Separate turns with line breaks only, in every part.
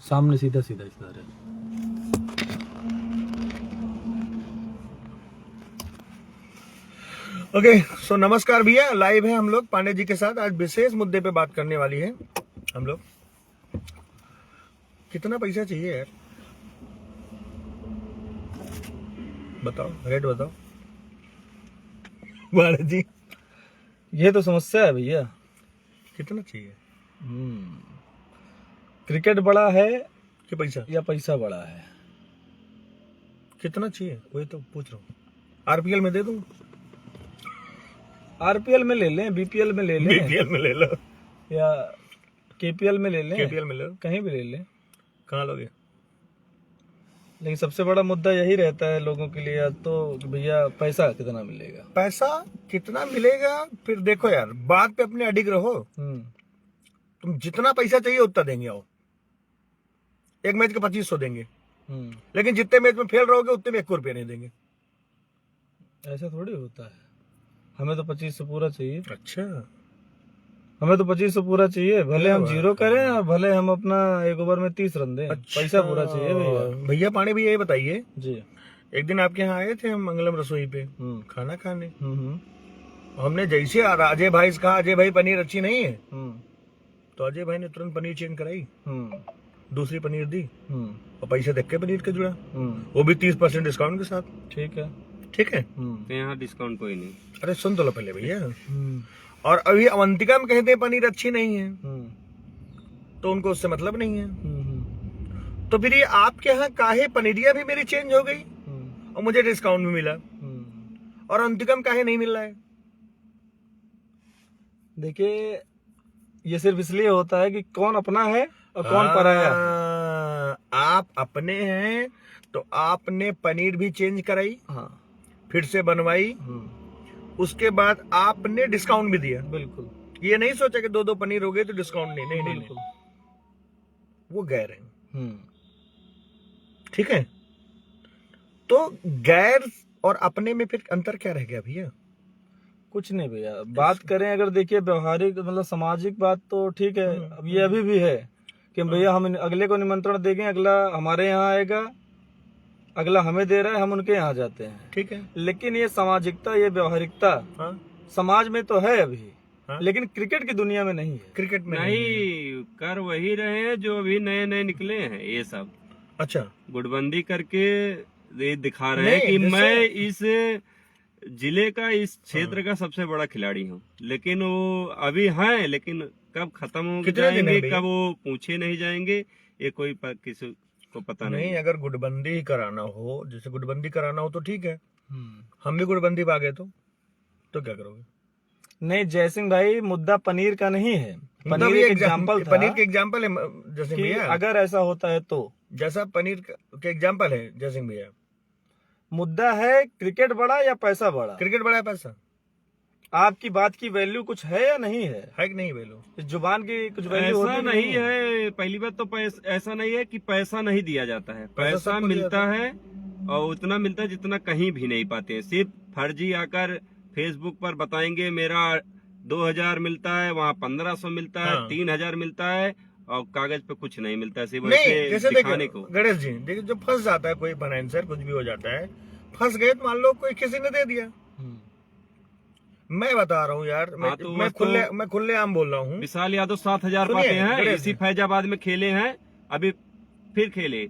सामने सीधा सीधा इस तरह।
ओके सो नमस्कार भैया, लाइव है हम लोग पांडे जी के साथ। आज विशेष मुद्दे पे बात करने वाली है हम लोग। कितना पैसा चाहिए यार, बताओ, रेट बताओ पांडे जी।
ये तो समस्या है भैया।
कितना चाहिए?
क्रिकेट बड़ा है
कि पैसा?
या पैसा बड़ा है?
कितना चाहिए वही तो पूछ रहा हूँ। आरपीएल में दे दूं?
आरपीएल में ले लें, बीपीएल में ले लें,
बीपीएल में ले लो
या केपीएल में ले लें,
केपीएल में ले लो,
कहीं भी ले लें।
कहाँ लोगे?
लेकिन सबसे बड़ा मुद्दा यही रहता है लोगों के लिए तो कि भैया पैसा कितना मिलेगा।
पैसा कितना मिलेगा? फिर देखो यार, बात पे अपने अडिग रहो। तुम जितना पैसा चाहिए उतना देंगे। आओ, एक मैच का 2500 देंगे, लेकिन जितने मैच में फेल रहोगे उतने में 1 रुपया नहीं देंगे।
ऐसा थोड़ी होता है। हमें तो 2500 पूरा चाहिए।
अच्छा,
हमें तो 2500 पूरा चाहिए, भले हम जीरो करें और भले हम अपना एक ओवर में 30 रन दें।
अच्छा।
पैसा पूरा चाहिए भैया।
भैया पांडे भैया ये बताइए,
जी।
एक दिन आपके यहाँ आए थे हम मंगलम रसोई पे खाना खाने।
हम्म
हमने जैसे अजय भाई से कहा, अजय भाई पनीर अच्छी नहीं है, तो अजय भाई ने तुरंत पनीर चेंज कराई, दूसरी पनीर दी और पैसे देख के पनीर के जुड़ा, वो भी 30% डिस्काउंट के साथ।
ठीक है,
ठीक है,
यहाँ डिस्काउंट कोई नहीं।
अरे सुन तो लो पहले भैया। और अभी अवंतिका में कहते हैं पनीर अच्छी नहीं है, तो उनको उससे मतलब नहीं है। तो फिर ये आपके यहाँ काहे पनीरिया भी मेरी चेंज हो गई और मुझे डिस्काउंट भी मिला, और अवंतिका में काहे नहीं मिल रहा है?
देखिए ये सिर्फ इसलिए होता है कि कौन अपना है और कौन पराया है।
आप अपने हैं तो आपने पनीर भी चेंज कराई, फिर से बनवाई, उसके बाद आपने डिस्काउंट भी दिया।
बिल्कुल।
ये नहीं सोचा कि 2 पनीर हो गए तो डिस्काउंट नहीं, नहीं, नहीं। वो गैर है। ठीक है, तो गैर और अपने में फिर अंतर क्या रह गया भैया?
कुछ नहीं भैया, बात करें अगर देखिए व्यवहारिक मतलब सामाजिक बात तो ठीक है। अब ये अभी भी है कि भैया हम अगले को निमंत्रण देंगे, अगला हमारे यहाँ आएगा, अगला हमें दे रहा है, हम उनके यहाँ जाते हैं।
ठीक है,
लेकिन ये सामाजिकता, ये व्यवहारिकता समाज में तो है अभी, लेकिन क्रिकेट की दुनिया में नहीं है।
क्रिकेट में
नहीं कर वही रहे हैं जो अभी नए नए निकले हैं ये सब।
अच्छा,
गुटबंदी करके ये दिखा रहे हैं कि मैं इस जिले का, इस क्षेत्र का सबसे बड़ा खिलाड़ी हूँ, लेकिन वो अभी हैं, लेकिन कब खत्म हो जाएंगे, कब वो पूछे नहीं जाएंगे, ये कोई किसी को पता नहीं।
अगर गुटबंदी कराना हो, जैसे गुटबंदी कराना हो तो ठीक है, हम भी गुटबंदी पा गए तो क्या करोगे?
नहीं जयसिंह भाई, मुद्दा पनीर का नहीं है, पनीर एक एग्जाम्पल था।
पनीर के एग्जाम्पल है जयसिंह भैया,
अगर ऐसा होता है तो
जैसा पनीर के एग्जाम्पल है जयसिंह भैया।
मुद्दा है क्रिकेट बड़ा या पैसा बड़ा।
क्रिकेट बड़ा है, पैसा?
आपकी बात की वैल्यू कुछ है या नहीं है?
है कि नहीं वैल्यू?
इस जुबान की कुछ वैल्यू
ऐसा
होती
नहीं है। पहली बात तो ऐसा नहीं है कि पैसा नहीं दिया जाता है, पैसा मिलता है और उतना मिलता है जितना कहीं भी नहीं पाते हैं। सिर्फ फर्जी आकर फेसबुक पर बताएंगे मेरा 2000 मिलता है, वहाँ 1500 मिलता है, 3000 मिलता है, और कागज पे कुछ नहीं मिलता है, सिर्फ
जैसे
दिखाने को।
गणेश जी देखिए, जब फंस जाता है कोई फाइनेंसर, कुछ भी हो जाता है, फंस गए तो मान लो कोई किसी ने दे दिया। मैं बता रहा हूँ यार, मैं खुले आम बोल रहा हूँ।
विशाल यादव 7000 पाते हैं, इसी फैजाबाद में खेले हैं, अभी फिर खेले,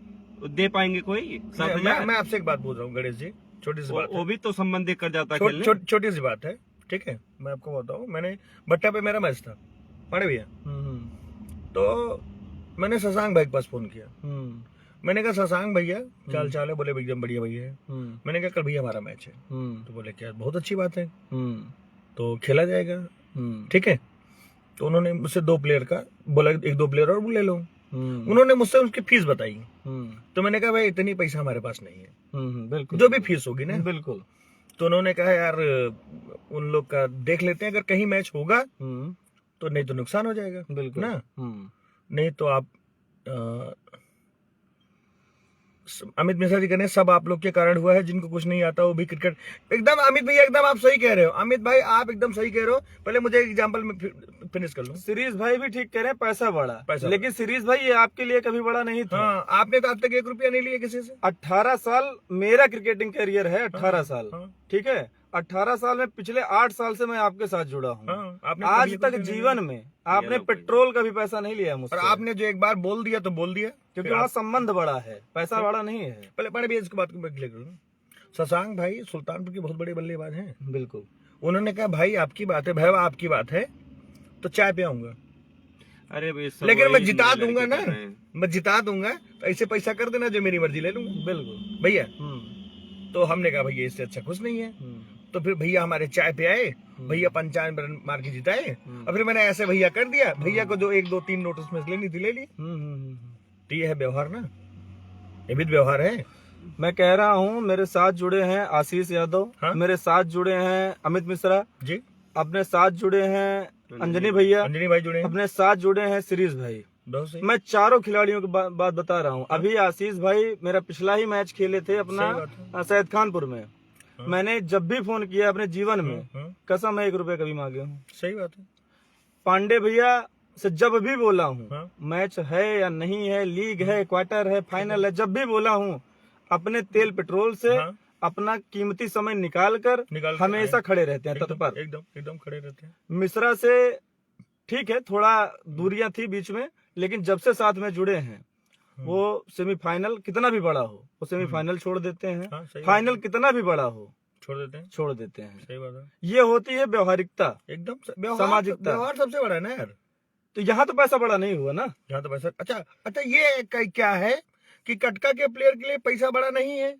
दे पाएंगे कोई 7000?
मैं आपसे एक बात पूछ रहा हूँ गणेश जी, छोटी सी बात,
वो भी तो संबंधित कर जाता है।
छोटी सी बात है, ठीक है, मैं आपको बताऊँ, मैंने भट्टा पे मेरा मैच था पांडे भैया, तो मैंने शशांक भाई के पास फोन किया। मैंने कहा शशांक भैया चाल चाल है? बोले एकदम बढ़िया भैया है। मैंने कहा कल भैया हमारा मैच है, तो बोले क्या, बहुत अच्छी बात है, तो खेला जाएगा। ठीक है, तो उन्होंने मुझसे 2 प्लेयर का बोला, 1-2 प्लेयर और ले लो। उन्होंने मुझसे उसकी फीस बताई, तो मैंने कहा भाई इतनी पैसा हमारे पास नहीं है, बिल्कुल जो भी फीस होगी ना, बिल्कुल। तो उन्होंने कहा यार उन लोग का देख लेते हैं, अगर कहीं मैच होगा तो, नहीं तो नुकसान हो जाएगा, बिल्कुल ना, नहीं तो आप अमित मिश्रा जी कहने सब आप लोग के कारण हुआ है, जिनको कुछ नहीं आता वो भी क्रिकेट। एकदम अमित भैया एकदम आप सही कह रहे हो, अमित भाई आप एकदम सही कह रहे हो। पहले मुझे एग्जांपल में फिनिश कर लो।
सीरीज भाई भी ठीक कह रहे हैं, पैसा बढ़ा,
पैसा
लेकिन सीरीज भाई ये आपके लिए कभी बड़ा नहीं था।
हाँ, आपने तो आज तक 1 रुपया नहीं लिया किसी से।
18 साल मेरा क्रिकेटिंग करियर है, 18 साल,
हाँ।
ठीक है। 18 साल में पिछले 8 साल से मैं आपके साथ जुड़ा हूँ।
हाँ, आपने
आज
कभी
तक
कुछ नहीं
जीवन में आपने पेट्रोल का भी पैसा नहीं लिया
लिया।
मुझसे,
और आपने जो एक बार बोल दिया तो बोल दिया,
क्योंकि वहाँ संबंध बड़ा है, पैसा बड़ा नहीं है।
पहले भी इसके बात को मैं क्लियर करूँ। शशांक भाई सुल्तानपुर के बहुत बड़े बल्लेबाज हैं।
बिल्कुल।
उन्होंने कहा भाई आपकी बात है, भाई आपकी बात है तो चाय पे आऊंगा,
अरे भाई सब
लेकिन मैं
वही
जिता
लड़के
दूंगा ना,
कर रहे हैं।
मैं जिता दूंगा तो ऐसे पैसा कर देना जो मेरी मर्जी ले लूंगा
बिल्कुल।
भैया। तो हमने कहा भैया इससे अच्छा कुछ नहीं है। तो फिर भैया हमारे चाय पे आए, भैया 95 रन मार के जिताए। और फिर मैंने ऐसे भैया कर दिया, भैया को जो 1 2 3 नोटिस में लेनी थी ले ली। तो ये है व्यवहार ना, ये भी व्यवहार है।
मैं कह रहा हूँ मेरे साथ जुड़े हैं आशीष यादव,
हाँ?
मेरे साथ जुड़े हैं अमित मिश्रा
जी,
अपने साथ जुड़े हैं अंजनी भैया,
अंजनी भाई जुड़े हैं,
अपने साथ जुड़े हैं सीरीज भाई।
बहुत सही।
मैं चारों खिलाड़ियों की बात बता रहा हूँ। अभी आशीष भाई मेरा पिछला ही मैच खेले थे अपना सैयद खानपुर में। मैंने जब भी फोन किया अपने जीवन में, कसम है 1 रुपए कभी मांगे हूँ।
सही बात है।
पांडे भैया से जब भी बोला हूँ,
हाँ।
मैच है या नहीं है, लीग है, क्वार्टर है, फाइनल है, जब भी बोला हूँ अपने तेल पेट्रोल से
हाँ।
अपना कीमती समय निकाल कर हमेशा खड़े रहते हैं तत्पर।
एकदम खड़े रहते हैं।
मिश्रा से ठीक है थोड़ा दूरियां थी बीच में, लेकिन जब से साथ में जुड़े हैं वो सेमीफाइनल कितना भी बड़ा हो वो सेमीफाइनल छोड़ देते हैं,
हाँ, सही
फाइनल कितना भी बड़ा हो
छोड़ देते हैं,
छोड़ देते हैं।
सही बात है।
ये होती है व्यवहारिकता,
एकदम
सामाजिकता।
व्यवहार सबसे बड़ा है ना यार।
तो यहाँ तो पैसा बड़ा नहीं हुआ ना।
यहाँ तो पैसा अच्छा ये क्या है कि कटका के प्लेयर के लिए पैसा बड़ा नहीं है।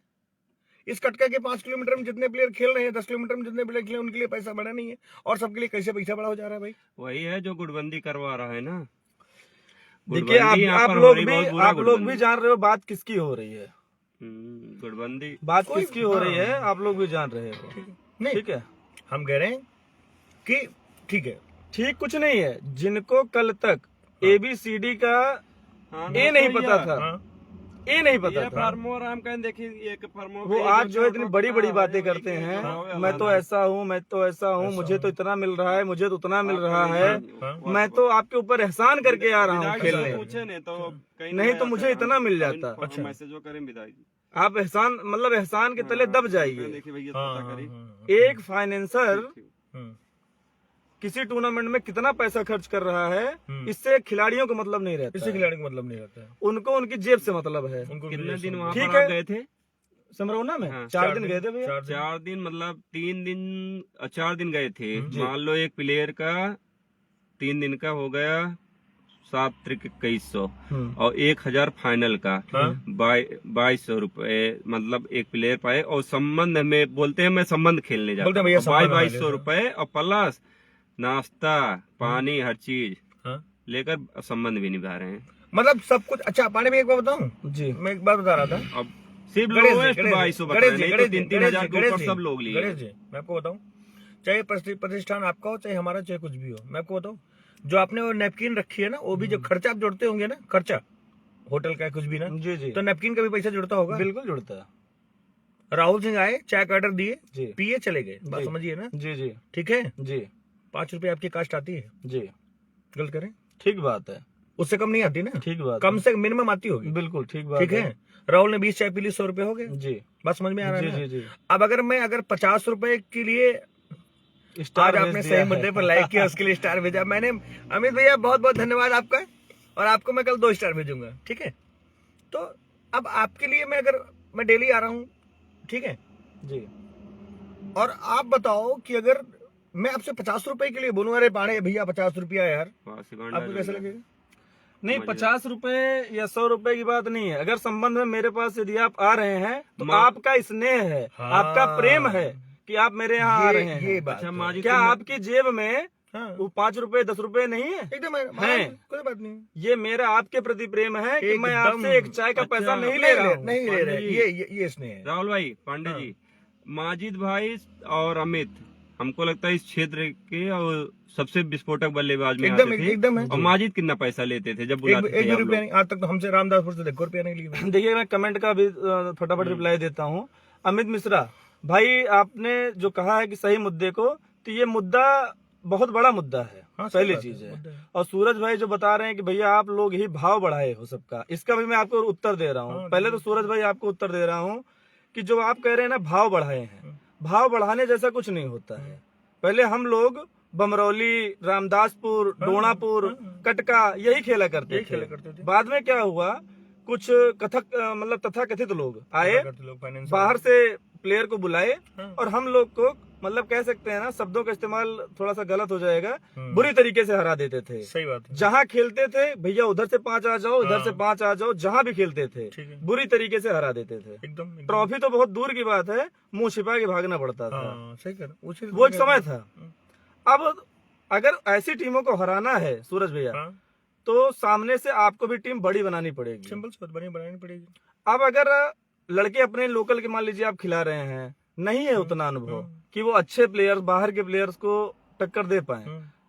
इस कटका के 5 किलोमीटर में जितने प्लेयर खेल रहे हैं, 10 किलोमीटर में जितने प्लेयर खेल रहे हैं, उनके लिए पैसा बड़ा नहीं है। और सबके लिए कैसे पैसा बड़ा हो जा रहा है भाई?
वही है जो गुटबंदी करवा रहा है ना।
देखिए आप लोग भी जान रहे हो बात किसकी हो रही है,
गुटबंदी
बात किसकी हो रही है, आप लोग भी जान रहे हो।
नहीं,
ठीक है,
हम कह रहे हैं कि ठीक है,
ठीक कुछ नहीं है। जिनको कल तक ABCD का ए नहीं पता था, ए नहीं पता था,
फार्मोराम का देखिए
वो आज जो इतनी बड़ी बड़ी बातें करते हैं, मैं तो ऐसा हूँ, मैं तो ऐसा हूँ, मुझे तो इतना मिल रहा है, मुझे तो उतना मिल रहा है, मैं तो आपके ऊपर एहसान करके आ रहा हूँ खेलने, नहीं तो मुझे इतना मिल जाता।
मैसेजो करें विदाई,
आप एहसान मतलब एहसान के तले दब जाइए।
देखिए भैया
एक फाइनेंसर किसी टूर्नामेंट में कितना पैसा खर्च कर रहा है, इससे खिलाड़ियों को मतलब नहीं रहता,
इससे खिलाड़ी को मतलब नहीं रहता है,
उनको उनकी जेब से मतलब है।
कितने दिन वहाँ
ठीक
पर
है।
आप गए थे?
समरौना में
हाँ,
4 दिन गए थे भैया।
4 दिन मतलब 4 दिन गए थे। मान लो एक प्लेयर का 3 दिन का हो गया 7 त्रिक 2100 और 1000 फाइनल का 2200 रुपए, मतलब एक प्लेयर पाए। और संबंध में बोलते हैं मैं संबंध खेलने जाता हूँ, 2200 रुपए और प्लस नाश्ता पानी हर चीज लेकर संबंध भी निभा रहे हैं,
मतलब सब कुछ। अच्छा पानी भी एक बार बताऊं जी, मैं एक बार बता रहा था।
अब सिर्फ 2200 3,000 के ऊपर सब लोग लिए।
गणेश जी मैं आपको बताऊं, चाहे प्रतिष्ठान आपका हो चाहे हमारा चाहे कुछ भी हो, मैं आपको बताऊं जो आपने वो नैपकिन रखी है ना, वो भी जो खर्चा आप जोड़ते होंगे ना, खर्चा होटल का कुछ भी ना,
जी जी,
तो नैपकिन का भी पैसा जुड़ता होगा।
बिल्कुल जुड़ता है।
राहुल सिंह आए, चाय का ऑर्डर दिए,
जी,
पिए चले गए, बात समझिए ना।
जी जी
ठीक है
जी,
5 रुपए आपकी कास्ट आती है
जी,
गलत करें,
ठीक बात है,
उससे कम नहीं आती ना,
ठीक बात,
कम से मिनिमम आती होगी,
बिल्कुल ठीक बात,
ठीक है। राहुल ने 20 चाय पी ली, 100 रुपए हो गए
जी,
बात समझ में आ रहा है
जी जी।
अब अगर 50 रुपए के लिए आज आपने सही मुद्दे पर लाइक किया, उसके लिए स्टार भेजा मैंने। अमित भैया बहुत बहुत धन्यवाद आपका, और आपको मैं कल 2 स्टार भेजूंगा, ठीक है। तो अब आपके लिए मैं डेली आ रहा हूँ, ठीक है
जी,
और आप बताओ कि अगर मैं आपसे 50 रुपए के लिए बोलूँ, अरे पाड़े भैया 50 रुपया यार, आपको कैसा लगेगा?
नहीं 50 रुपए या 100 रुपए की बात नहीं है। अगर संबंध में मेरे पास यदि आप आ रहे हैं तो आपका स्नेह है, आपका प्रेम है कि आप मेरे यहाँ आ रहे हैं।
ये बात
अच्छा,
क्या आपकी जेब में वो 5 रुपए 10 रुपए नहीं है?
एकदम
है,
कोई बात नहीं।
ये मेरा आपके प्रति प्रेम है कि मैं आपसे एक चाय का पैसा नहीं ले रहा हूँ,
नहीं ले रहे, ये स्नेह है।
राहुल भाई पांडे जी, माजिद भाई और अमित हमको लगता है इस क्षेत्र के और सबसे विस्फोटक बल्लेबाज में
एकदम
आते थे।
एकदम है।
और माजिद कितना पैसा लेते थे जब बुलाते थे
एक भी
आप
रुपया
लोग?
नहीं, आज तक तो हमसे रामदासपुर से 1 रुपया नहीं लिया।
देखिए मैं कमेंट का भी फटाफट रिप्लाई देता हूँ। अमित मिश्रा भाई, आपने जो कहा है कि सही मुद्दे को, तो ये मुद्दा बहुत बड़ा मुद्दा है।
हाँ, सही
पहली
बात
चीज है।
मुद्दा है।
और सूरज भाई जो बता रहे हैं कि भैया आप लोग ही भाव बढ़ाए हो सबका, इसका भी मैं आपको उत्तर दे रहा हूँ।
हाँ,
पहले तो सूरज भाई आपको उत्तर दे रहा हूँ कि जो आप कह रहे हैं ना भाव बढ़ाए हैं, भाव बढ़ाने जैसा कुछ नहीं होता है। पहले हम लोग बमरौली, रामदासपुर, डोनापुर, कटका यही खेला करते थे। बाद में क्या हुआ, कुछ कथक मतलब तथाकथित लोग आए, बाहर से प्लेयर को बुलाए और हम लोग को मतलब कह सकते हैं ना, शब्दों का इस्तेमाल थोड़ा सा गलत हो जाएगा, बुरी तरीके से हरा देते थे।
सही बात है।
जहाँ खेलते थे भैया उधर से 5 आ जाओ, इधर से 5 आ जाओ, जहाँ भी खेलते थे
ठीक है।
बुरी तरीके से हरा देते थे।
एकदम
ट्रॉफी तो बहुत दूर की बात है, मुंह छिपा के भागना पड़ता था।
हाँ, सही कर
वो एक समय था। अब अगर ऐसी टीमों को हराना है सूरज भैया, तो सामने से आपको भी टीम बड़ी बनानी पड़ेगी।
सिंपल सी बात, बड़ी बनानी पड़ेगी।
अब अगर लड़के अपने लोकल के मान लीजिए आप खिला रहे हैं, नहीं है उतना अनुभव कि वो अच्छे प्लेयर्स, बाहर के प्लेयर्स को टक्कर दे पाए,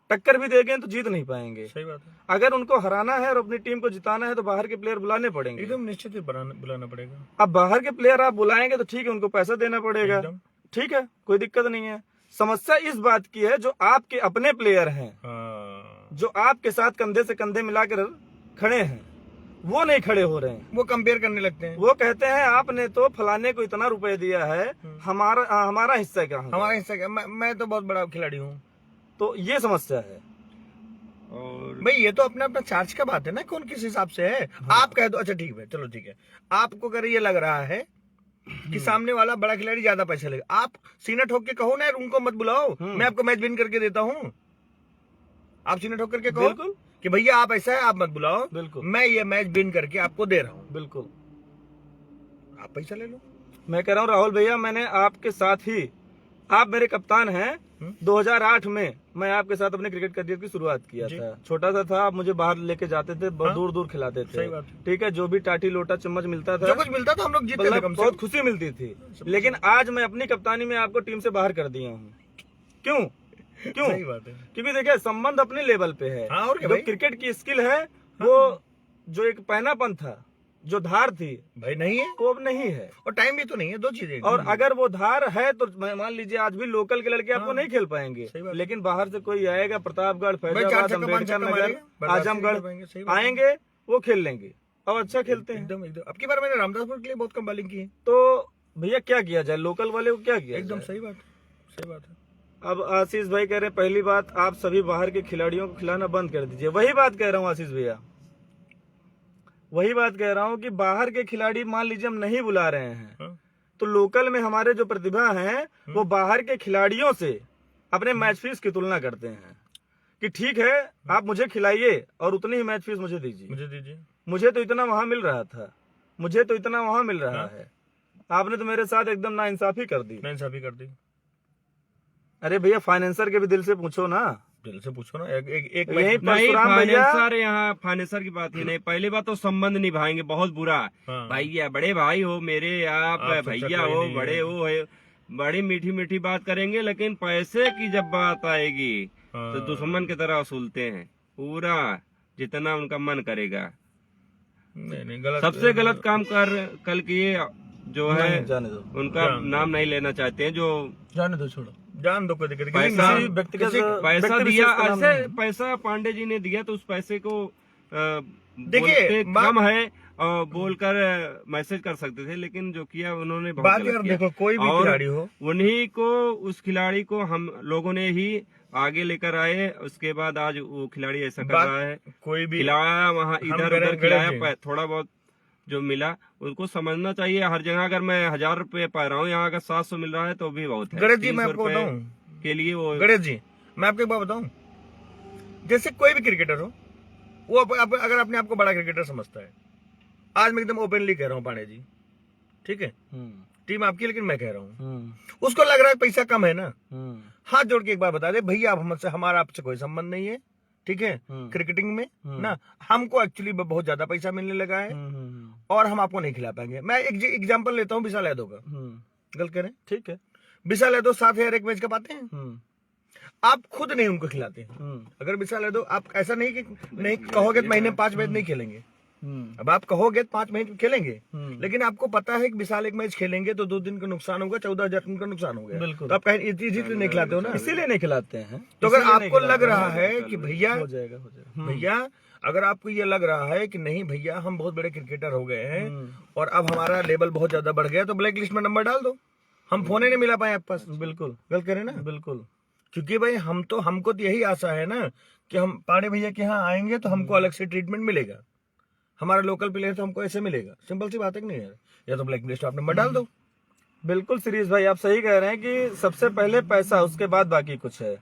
टक्कर भी देंगे तो जीत नहीं पाएंगे।
सही बात है।
अगर उनको हराना है और अपनी टीम को जिताना है तो बाहर के प्लेयर बुलाने पड़ेंगे।
एकदम निश्चित ही बुलाना पड़ेगा।
अब बाहर के प्लेयर आप बुलाएंगे तो ठीक है, उनको पैसा देना पड़ेगा,
एकदम।
ठीक है, कोई दिक्कत नहीं है। समस्या इस बात की है जो आपके अपने प्लेयर हैं, जो आपके साथ कंधे से कंधे मिलाकर खड़े हैं, वो नहीं खड़े हो रहे हैं।
वो कंपेयर करने लगते हैं।
वो कहते हैं आपने तो फलाने को इतना रुपए दिया है, हमारा हिस्सा क्या है?
हमारा हिस्सा क्या? मैं तो बहुत बड़ा खिलाड़ी हूँ।
तो ये समस्या है।
और
भाई ये तो अपना अपना चार्ज का बात है ना, कौन किस हिसाब से है। आप कह दो अच्छा ठीक है, चलो ठीक है, आपको अगर ये लग रहा है कि सामने वाला बड़ा खिलाड़ी ज्यादा पैसा लेगा, आप सीना ठोक के कहो ना, उनको मत बुलाओ, मैं आपको मैच विन करके देता हूँ। आप सीना ठोक करके कहो
बिल्कुल
कि भैया आप ऐसा है, आप मत बुलाओ,
बिल्कुल,
मैं ये मैच विन करके आपको दे रहा हूँ,
बिल्कुल
आप पैसा ले लो।
मैं कह रहा हूँ राहुल भैया, मैंने आपके साथ ही, आप मेरे कप्तान हैं, 2008 में मैं आपके साथ अपने क्रिकेट करियर की शुरुआत किया था। छोटा सा था, आप मुझे बाहर लेके जाते थे, बहुत दूर दूर खिलाते थे।
सही बात है।
ठीक है, जो भी टाटी लोटा चम्मच मिलता था,
जो कुछ मिलता था हम लोग जीते थे,
मतलब
कम से
बहुत
कम।
खुशी मिलती थी। लेकिन आज मैं अपनी कप्तानी में आपको टीम से बाहर कर दिया हूँ। क्यों? क्यों?
सही बात है।
क्योंकि देखिए संबंध अपने लेवल पे है।
हाँ, और क्या
जो
भाई?
क्रिकेट की स्किल है, वो जो एक पहनापन था, जो धार थी,
भाई नहीं है,
वो अब नहीं है।
और टाइम भी तो नहीं है, दो चीजें।
और अगर वो धार है तो मान लीजिए आज भी लोकल के लड़के आपको नहीं खेल पाएंगे,
सही बात।
लेकिन बाहर से कोई आएगा, प्रतापगढ़,
भाई
फैजाबाद,
4 छक्का 5
अम्बेडकर
छक्का
नगर,
मारेगा,
आजमगढ़
सही बात है।
आएंगे, वो खेल लेंगे और अच्छा खेलते हैं।
एकदम एकदम। अब की बार मैंने रामदासपुर के लिए बहुत कम बॉलिंग की है।
तो भैया क्या किया जाए, लोकल वाले को क्या किया
एकदम
जाए?
सही बात, सही बात है।
अब आशीष भाई कह रहे हैं पहली बात, आप सभी बाहर के खिलाड़ियों को खिलाना बंद कर दीजिए। वही बात कह रहा हूँ आशीष भैया, वही बात कह रहा हूँ कि बाहर के खिलाड़ी मान लीजिए हम नहीं बुला रहे हैं, तो लोकल में हमारे जो प्रतिभा हैं वो बाहर के खिलाड़ियों से अपने मैच फीस की तुलना करते हैं कि ठीक है आप मुझे खिलाइए और उतनी ही मैच फीस मुझे दीजिए।
मुझे दीजिए,
मुझे तो इतना वहां मिल रहा था, मुझे तो इतना वहां मिल रहा है, आपने तो मेरे साथ एकदम नाइंसाफी कर दी।
नाइंसाफी कर दी।
अरे भैया फाइनेंसर के भी दिल से पूछो ना,
दिल से पूछो ना। एक
यही
नहीं,
परशुराम भैया,
फाइनेंसर यहाँ फाइनेंसर की बात ही नहीं। पहली बात तो संबंध निभाएंगे, बहुत बुरा।
हाँ।
भैया बड़े भाई हो मेरे, आप
आपसे
भैया
कोई
हो,
नहीं
बड़े
है।
हो, बड़ी मीठी मीठी बात करेंगे, लेकिन पैसे की जब बात आएगी तो दुश्मन की तरह वसूलते हैं पूरा, जितना उनका मन करेगा।
नहीं गलत,
सबसे गलत काम कल किए जो है,
नहीं, जाने दो,
उनका नाम नहीं लेना चाहते हैं, जो
जाने दो, छोड़ो।
जान दो, कोई दिक्कत नहीं।
पैसा-
किसी
व्यक्तिगत
पैसा
व्यक्ति
दिया,
विशेष का नाम
ऐसे
नहीं।
पैसा पांडे जी ने दिया तो उस पैसे को
देखिए,
बोलते
बात-
कम है और बोलकर मैसेज कर सकते थे, लेकिन जो किया उन्होंने बहुत
बात
गलत
यार
किया।
देखो, कोई भी
और
खिलाड़ी हो,
उन्हीं को, उस खिलाड़ी को हम लोगों ने ही आगे लेकर आए, उसके बाद आज वो खिलाड़ी ऐसा कर
बात-
रहा है।
कोई भी
खिलाया वहाँ,
हम
इधर
गलत
उधर खिलाया,
हैं।
थोड़ा बहुत जो मिला उसको समझना चाहिए। हर जगह अगर मैं 1000 रुपए पा रहा हूँ, यहाँ अगर 700 मिल रहा है तो भी बहुत है।
गणेश जी, मैं
300
आपको
रुपए
बताऊं,
के लिए वो
गणेश जी मैं आपको एक बात बताऊं, जैसे कोई भी क्रिकेटर हो, वो अगर अपने आप को बड़ा क्रिकेटर समझता है, आज मैं एकदम ओपनली कह रहा हूँ पांडे जी, ठीक है, टीम आपकी, लेकिन मैं कह रहा हूँ, उसको लग रहा है पैसा कम है ना, हाथ जोड़ के एक बार बता दे भैया, आप हमसे, हमारा आपसे कोई संबंध नहीं है, ठीक है, क्रिकेटिंग में ना हमको एक्चुअली बहुत ज्यादा पैसा मिलने लगा है और हम आपको नहीं खिला पाएंगे। मैं एक एग्जांपल लेता हूँ विशाल यादव का, गलत कह रहे हैं,
ठीक है,
विशाल यादव 7,000 एक मैच का पाते हैं, आप खुद नहीं उनको खिलाते हैं। अगर विशाल यादव आप ऐसा नहीं कि नहीं कहोगे तो महीने 5 मैच नहीं खेलेंगे, अब आप कहोगे 5 मैच खेलेंगे, लेकिन आपको पता है कि विशाल एक मैच खेलेंगे तो 2 दिन का नुकसान होगा, 14,000 का नुकसान हो गया।
बिल्कुल।
तो आप कहीं इसीलिए नहीं खिलाते हो ना,
इसीलिए नहीं खिलाते हैं।
तो अगर आपको लग रहा है कि भैया
हो जाएगा
भैया अगर आपको ये लग रहा है कि नहीं भैया हम बहुत बड़े क्रिकेटर हो गए हैं और अब हमारा लेवल बहुत ज्यादा बढ़ गया, तो ब्लैक लिस्ट में नंबर डाल दो, हम फोन ही नहीं मिला पाए आपके पास।
बिल्कुल
गलत करें ना,
बिल्कुल।
क्योंकि भाई हमको तो यही आशा है ना कि हम पांडे भैया के यहाँ आएंगे तो हमको अलग से ट्रीटमेंट मिलेगा, हमारा लोकल प्लेयर तो हमको ऐसे मिलेगा। सिंपल सी बात है कि नहीं यार, या तो ब्लैक लिस्ट आप नंबर डाल दो।
बिल्कुल शिरीष भाई, आप सही कह रहे हैं कि सबसे पहले पैसा, उसके बाद बाकी कुछ है।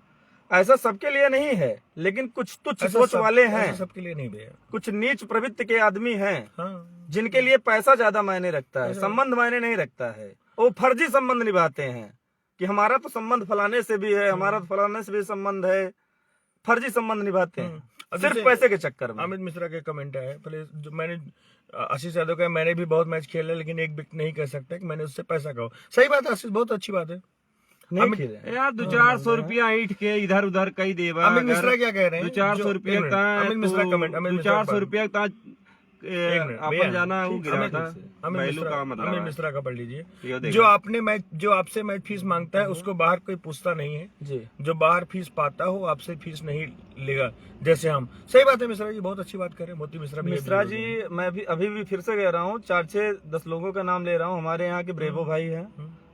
ऐसा सबके लिए नहीं है, लेकिन कुछ तुच्छ सोच वाले हैं,
सबके लिए नहीं भैया,
कुछ नीच प्रवृत्ति के आदमी हैं,
हाँ।
जिनके लिए पैसा ज्यादा मायने रखता है, संबंध मायने नहीं रखता है। वो फर्जी संबंध निभाते हैं कि हमारा तो संबंध फलाने से भी है, हमारा तो फलाने से भी संबंध है, फर्जी संबंध निभाते हैं सिर्फ पैसे के चक्कर में।
अमित मिश्रा के कमेंट है, पहले जो मैंने आशीष यादव का, मैंने भी बहुत मैच खेला लेकिन एक भी नहीं कह सकता कि मैंने उससे पैसा कहा। सही बात है आशीष, बहुत अच्छी बात है।
यार 200-400 रुपया ईट के इधर उधर कई देवा।
अमित मिश्रा क्या कह रहे हैं?
200-400 रुपया
अमित मिश्रा कमेंट,
200-400 रुपया अपन जाना वो गिरा था।
अमित मिश्रा का पढ़ लीजिए,
जो
जो आपसे मैच फीस मांगता है उसको बाहर कोई पूछता नहीं है
जी, जो
बाहर फीस पाता हो आपसे फीस नहीं लेगा, जैसे हम। सही बात है मिश्रा जी, बहुत अच्छी बात करें मोती मिश्रा।
मिश्रा जी, मैं अभी भी फिर से कह रहा हूँ, 4-6-10 लोगों का नाम ले रहा हूँ। हमारे यहाँ के ब्रेवो भाई हैं,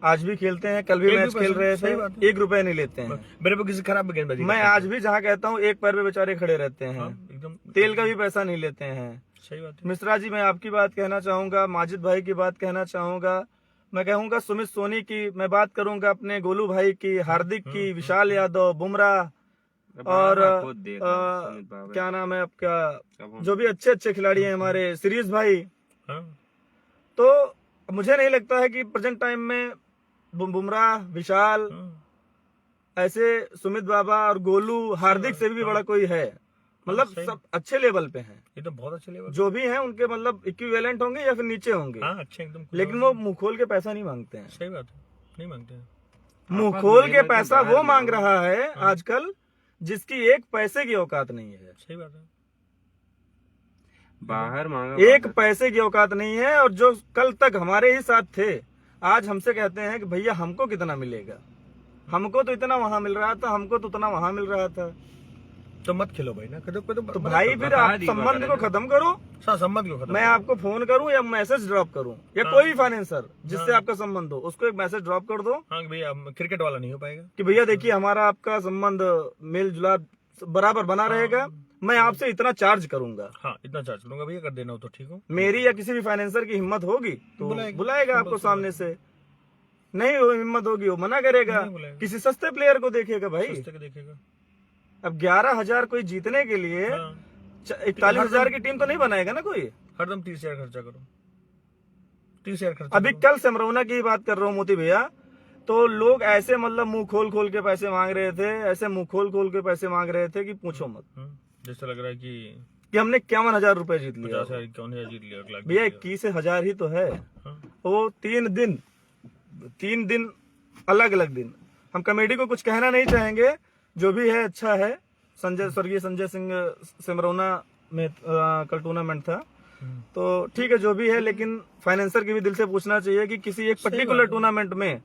आज भी खेलते हैं, कल भी मैच खेल रहे थे, 1 रुपए नहीं लेते हैं।
ब्रेवो किसी खराब गेंदबाजी,
मैं आज भी जहाँ कहता हूँ एक पैर पे बेचारे खड़े रहते हैं,
एकदम
तेल का भी पैसा नहीं लेते हैं।
सही बात है
मिश्रा जी, मैं आपकी बात कहना चाहूंगा, माजिद भाई की बात कहना चाहूंगा, मैं कहूंगा सुमित सोनी की, मैं बात करूंगा अपने गोलू भाई की, हार्दिक की, विशाल यादव, बुमराह और क्या नाम है आपका, जो भी अच्छे अच्छे खिलाड़ी हैं हमारे, शिरीष भाई। तो मुझे नहीं लगता है कि प्रेजेंट टाइम में बुमराह, विशाल, ऐसे सुमित बाबा और गोलू, हार्दिक से भी बड़ा कोई है। मतलब सब अच्छे लेवल पे हैं,
ये तो बहुत अच्छे लेवल
जो भी हैं उनके मतलब इक्विवेलेंट होंगे या फिर नीचे होंगे।
अच्छे एकदम,
लेकिन वो मुंह खोल के पैसा नहीं मांगते हैं।
सही बात है, नहीं मांगते हैं।
मुंह खोल के पैसा वो मांग रहा है आजकल जिसकी एक पैसे की औकात नहीं है।
सही बात है,
बाहर मांगा,
एक पैसे की औकात नहीं है। और जो कल तक हमारे ही साथ थे, आज हमसे कहते हैं कि भैया हमको कितना मिलेगा, हमको तो इतना वहां मिल रहा था, हमको तो उतना वहां मिल रहा था।
तो मत खेलो भाई ना,
तो भाई फिर आप संबंध को खत्म करो।
संबंध को खत्म,
मैं आपको फोन करूं या मैसेज ड्रॉप करूं, या कोई भी फाइनेंसर जिससे आपका संबंध हो, उसको एक मैसेज ड्रॉप कर दो।
हाँ भैया, क्रिकेट वाला नहीं हो पाएगा
कि भैया देखिए हमारा आपका संबंध मेल जुला बराबर बना रहेगा, मैं आपसे इतना चार्ज करूंगा।
हाँ, इतना चार्ज करूंगा भैया, कर देना हो तो ठीक हो।
मेरी या किसी भी फाइनेंसर की हिम्मत होगी तो बुलाएगा आपको सामने से, नहीं हो हिम्मत होगी वो मना करेगा। किसी सस्ते प्लेयर को देखेगा भाई,
देखेगा।
अब 11,000 कोई जीतने के लिए 41,000 की टीम तो नहीं बनाएगा ना कोई।
हरदम 30,000 खर्चा करो, 30,000 खर्चा।
अभी कल सेमरौना की बात कर रहा हूँ मोती भैया, तो लोग ऐसे मतलब मुंह खोल खोल के पैसे मांग रहे थे, ऐसे मुंह खोल खोल के पैसे मांग रहे थे कि पूछो मत।
जैसे लग रहा है कि
हमने 51,000 रुपए जीत लिया।
50,000 जीत लिया
भैया, 21,000 ही तो है। वो 3 दिन अलग अलग दिन। हम कमेटी को कुछ कहना नहीं चाहेंगे, जो भी है अच्छा है। स्वर्गीय संजय सिंह सिमरौना में कल टूर्नामेंट था, तो ठीक है जो भी है, लेकिन फाइनेंसर की भी दिल से पूछना चाहिए कि किसी एक पर्टिकुलर टूर्नामेंट में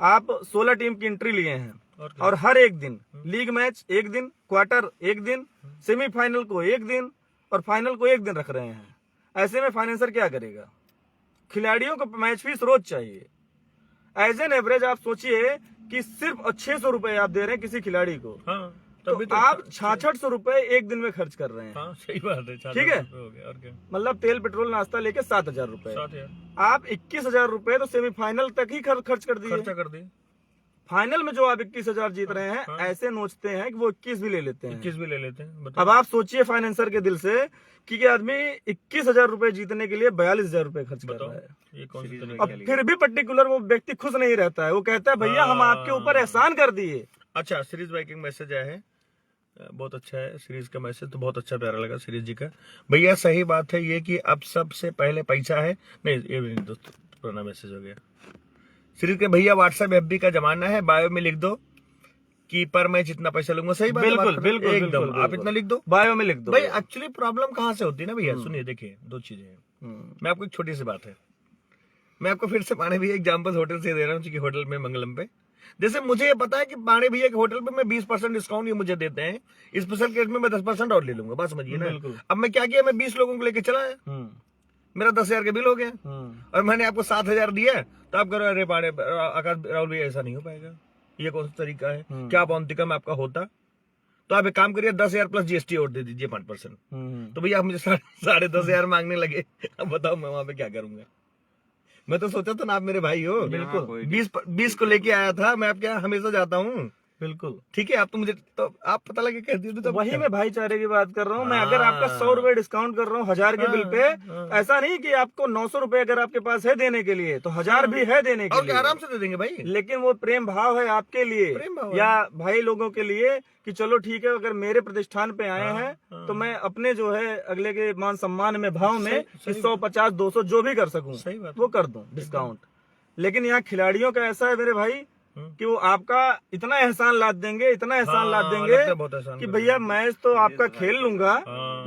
आप 16 टीम की एंट्री लिए हैं और हर एक दिन लीग मैच 1 दिन, क्वार्टर 1 दिन, सेमीफाइनल को 1 दिन और फाइनल को 1 दिन रख रहे हैं। ऐसे में फाइनेंसर क्या करेगा? खिलाड़ियों को मैच फीस रोज चाहिए। एज एन एवरेज आप सोचिए कि सिर्फ 600 रुपए आप दे रहे हैं किसी खिलाड़ी को, तो आप 6600 रुपए एक दिन में खर्च कर रहे हैं।
हाँ, सही बात है,
ठीक है।
और क्या?
मतलब तेल पेट्रोल नाश्ता लेके 7,000 रुपए, आप 21,000 रुपए तो सेमीफाइनल तक ही खर्च कर दिए। फाइनल में जो आप 21,000 जीत रहे हैं, ऐसे नोचते हैं कि वो 21 भी ले लेते हैं। अब आप सोचिए फाइनेंसर के दिल से कि आदमी 21,000 रुपए जीतने के लिए 42,000 रुपए खर्च कर रहा है।
ये कौन सी तरह
और फिर भी पर्टिकुलर वो व्यक्ति खुश नहीं रहता है, वो कहता है भैया हम आपके ऊपर एहसान कर दिए।
अच्छा, सीरीज भाई का मैसेज आया है, बहुत अच्छा है सीरीज का मैसेज, तो बहुत अच्छा प्यारा लगा सीरीज जी का। भैया सही बात है ये कि अब सबसे पहले पैसा है, नहीं ये भी नहीं दोस्त, पुराना मैसेज हो गया। सिर्फ के भैया व्हाट्सएप एफबी का जमाना है, बायो में लिख दो कि पर मैच इतना पैसा लूंगा। सही बात है,
बिल्कुल बिल्कुल
एकदम
बिल्कुल,
आप इतना लिख दो,
बायो में लिख दो
भाई। एक्चुअली प्रॉब्लम कहाँ से होती है ना भैया, सुनिए देखिए, दो चीजें हैं। मैं आपको एक छोटी सी बात है, मैं आपको फिर से पाणे भैया एग्जाम्पल होटल से दे रहा हूँ, होटल में मंगलम पे, जैसे मुझे ये पता है कि पाणे भैया के होटल पे मैं 20% डिस्काउंट ये मुझे देते हैं, स्पेशल केस में मैं 10% और ले लूंगा, बात समझिए ना। अब मैं क्या किया, मैं 20 लोगों को लेके चला है, मेरा 10,000 का बिल हो गया, और मैंने आपको 7,000 दिया, तो आप कह रहे अरे पाणे आकाश राहुल भैया ऐसा नहीं हो पाएगा, ये कौन सा तरीका है, क्या बाउंटिका में आपका होता। तो आप एक काम करिए, 10,000 प्लस जीएसटी और दे दीजिए 5%। तो भैया आप मुझे 10,500 मांगने लगे, अब बताओ मैं वहां पे क्या करूंगा। मैं तो सोचा था ना आप मेरे भाई हो, बिल्कुल 20 को लेके आया था मैं, आपके यहाँ हमेशा जाता हूँ,
बिल्कुल
ठीक है। आप तो मुझे तो आप पता लगे कह दिए, तो
वही मैं भाईचारे की बात कर रहा हूँ। मैं अगर आपका 100 रुपए डिस्काउंट कर रहा हूँ 1000 के बिल पे, ऐसा नहीं कि आपको 900 रुपए अगर आपके पास है देने के लिए, तो 1000 भी है देने के
और
लिए,
आराम से दे देंगे भाई।
लेकिन वो प्रेम भाव है आपके लिए
प्रेम भाव
या भाई लोगों के लिए कि चलो ठीक है, अगर मेरे प्रतिष्ठान पे आए हैं तो मैं अपने जो है अगले के मान सम्मान में भाव में 150 200 जो भी कर सकूं
सही बात,
वो कर दूं डिस्काउंट। लेकिन यहाँ खिलाड़ियों का ऐसा है मेरे भाई कि वो आपका इतना एहसान लाद देंगे, इतना एहसान लाद देंगे कि भैया मैच तो आपका खेल लूंगा,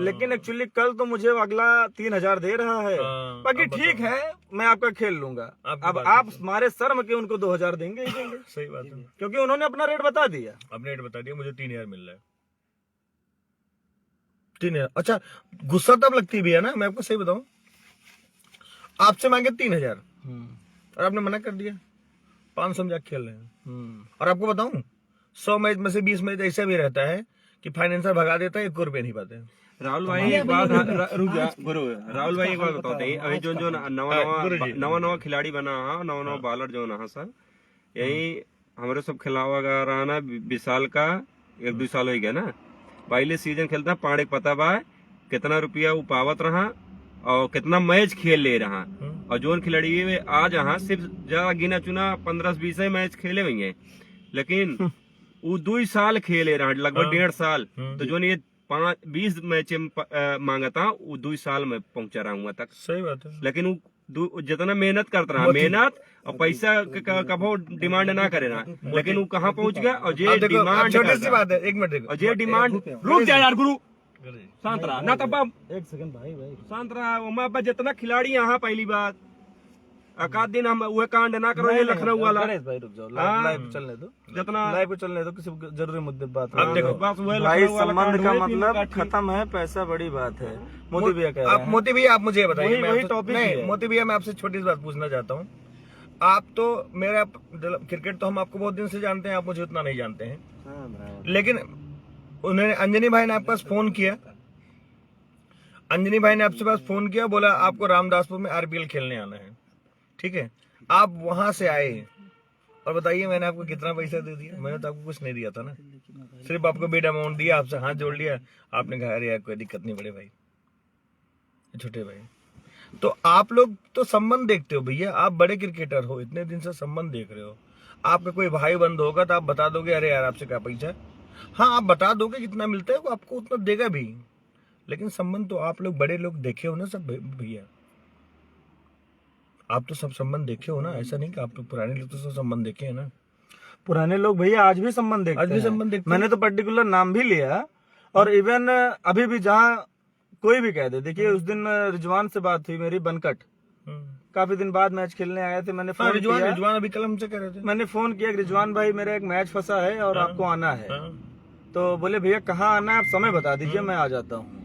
लेकिन एक्चुअली कल तो मुझे अगला 3,000 दे रहा है, बाकी ठीक है मैं आपका खेल लूंगा। अब आप हमारे शर्म के उनको 2,000 देंगे ही देंगे।
सही बात है,
क्योंकि उन्होंने अपना रेट बता दिया।
अपने रेट बता दिया, मुझे 3,000 मिल रहा है, 3,000। अच्छा गुस्सा तब लगती भी है ना, मैं आपको सही बताऊं, आपसे मांगे 3,000 और आपने मना कर दिया, 500 में जाके खेल रहे हैं। और आपको बताऊं 100 मैच में से 20 मैच ऐसा भी रहता है कि फाइनेंसर भगा देता है, 1 रुपये नहीं पाते।
राहुल भाई एक बात रुक जा गुरु, राहुल भाई एक बात बताते हैं, अभी जो नवा खिलाड़ी बना नवा बालर जो ना सर, यही हमारे सब खिलावा रहा ना, विशाल का 1-2 साल हो गया ना, पहले सीजन खेलता पाड़े पता बा कितना रुपया वो पावत रहा और कितना मैच खेल ले रहा, और जोन खिलाड़ी आज यहाँ सिर्फ ज्यादा गिना चुना 15-20 मैच खेले हुए हैं, लेकिन वो 2 साल खेले रहा, लगभग 1.5 साल। तो जो ये 20 मैच मांगता वो 2 साल में पहुंचा रहा हूँ तक।
सही बात है,
लेकिन वो जितना मेहनत करता रहा, मेहनत और पैसा कभो डिमांड ना करे रहा, लेकिन वो कहाँ पहुंच गया। और ये डिमांड,
छोटी सी बात है, 1 मिनट देखो,
और ये डिमांड, रुक जा यार गुरु, शांत रहा ना, तब
1 सेकंड भाई
शांत रहा। जितना खिलाड़ी यहाँ पहली बात एकाध दिन हम वो कांड ना करो, ये लखनऊ वाला।
गणेश भाई रुक जाओ, लाइव चलने दो,
जितना
लाइव पे चलने दो, किसी जरूरी मुद्दे बात
अब देखो,
बस वही
भाई
लखनऊ वाला
संबंध
कांड
का
हुआ,
मतलब खत्म है, पैसा बड़ी बात है। मोदी भैया कह रहे हैं,
मोती भैया आप मुझे ये बताइए,
वही टॉपिक
नहीं मोती भैया मैं आपसे छोटी सी बात पूछना चाहता हूँ। आप तो मेरा क्रिकेट तो हम आपको बहुत दिन से जानते हैं, आप मुझे उतना नहीं जानते हैं, लेकिन उन्होंने अंजनी भाई ने आपके पास फोन किया, अंजनी भाई ने आपसे पास फोन किया, बोला आपको रामदासपुर में आरपीएल खेलने आना है, ठीक है। आप वहां से आए और बताइए मैंने आपको कितना पैसा दे दिया? मैंने तो आपको कुछ नहीं दिया था ना, सिर्फ आपको बिड अमाउंट दिया, आपसे हाथ जोड़ लिया, आपने कहा अरे यार कोई दिक्कत नहीं बड़े भाई, छोटे भाई। तो आप लोग तो संबंध देखते हो भैया, आप बड़े क्रिकेटर हो, इतने दिन से संबंध देख रहे हो, आपका कोई भाई बंद होगा तो आप बता दोगे अरे यार आपसे क्या पैसा है, हाँ आप बता दोगे कितना मिलता है, वो आपको उतना देगा भी, लेकिन संबंध तो आप लोग बड़े लोग देखे हो ना सब भैया, आप तो सब संबंध देखे हो ना, ऐसा नहीं कि आप लोग पुराने लोग तो सब संबंध देखे हैं ना।
पुराने लोग भैया आज भी संबंध देखते
आज भी संबंध देखते
मैंने तो पर्टिकुलर नाम भी लिया, और इवन अभी भी जहाँ कोई भी कह दे, देखिए उस दिन रिजवान से बात हुई मेरी, बनकट काफी दिन बाद मैच खेलने आए थे, मैंने फोन किया,
रिजवान अभी कल हमसे कह रहे थे,
मैंने फोन किया रिजवान भाई मेरा एक मैच फंसा है और आपको आना है, तो बोले भैया कहाँ आना है, आप समय बता दीजिए मैं आ जाता हूँ।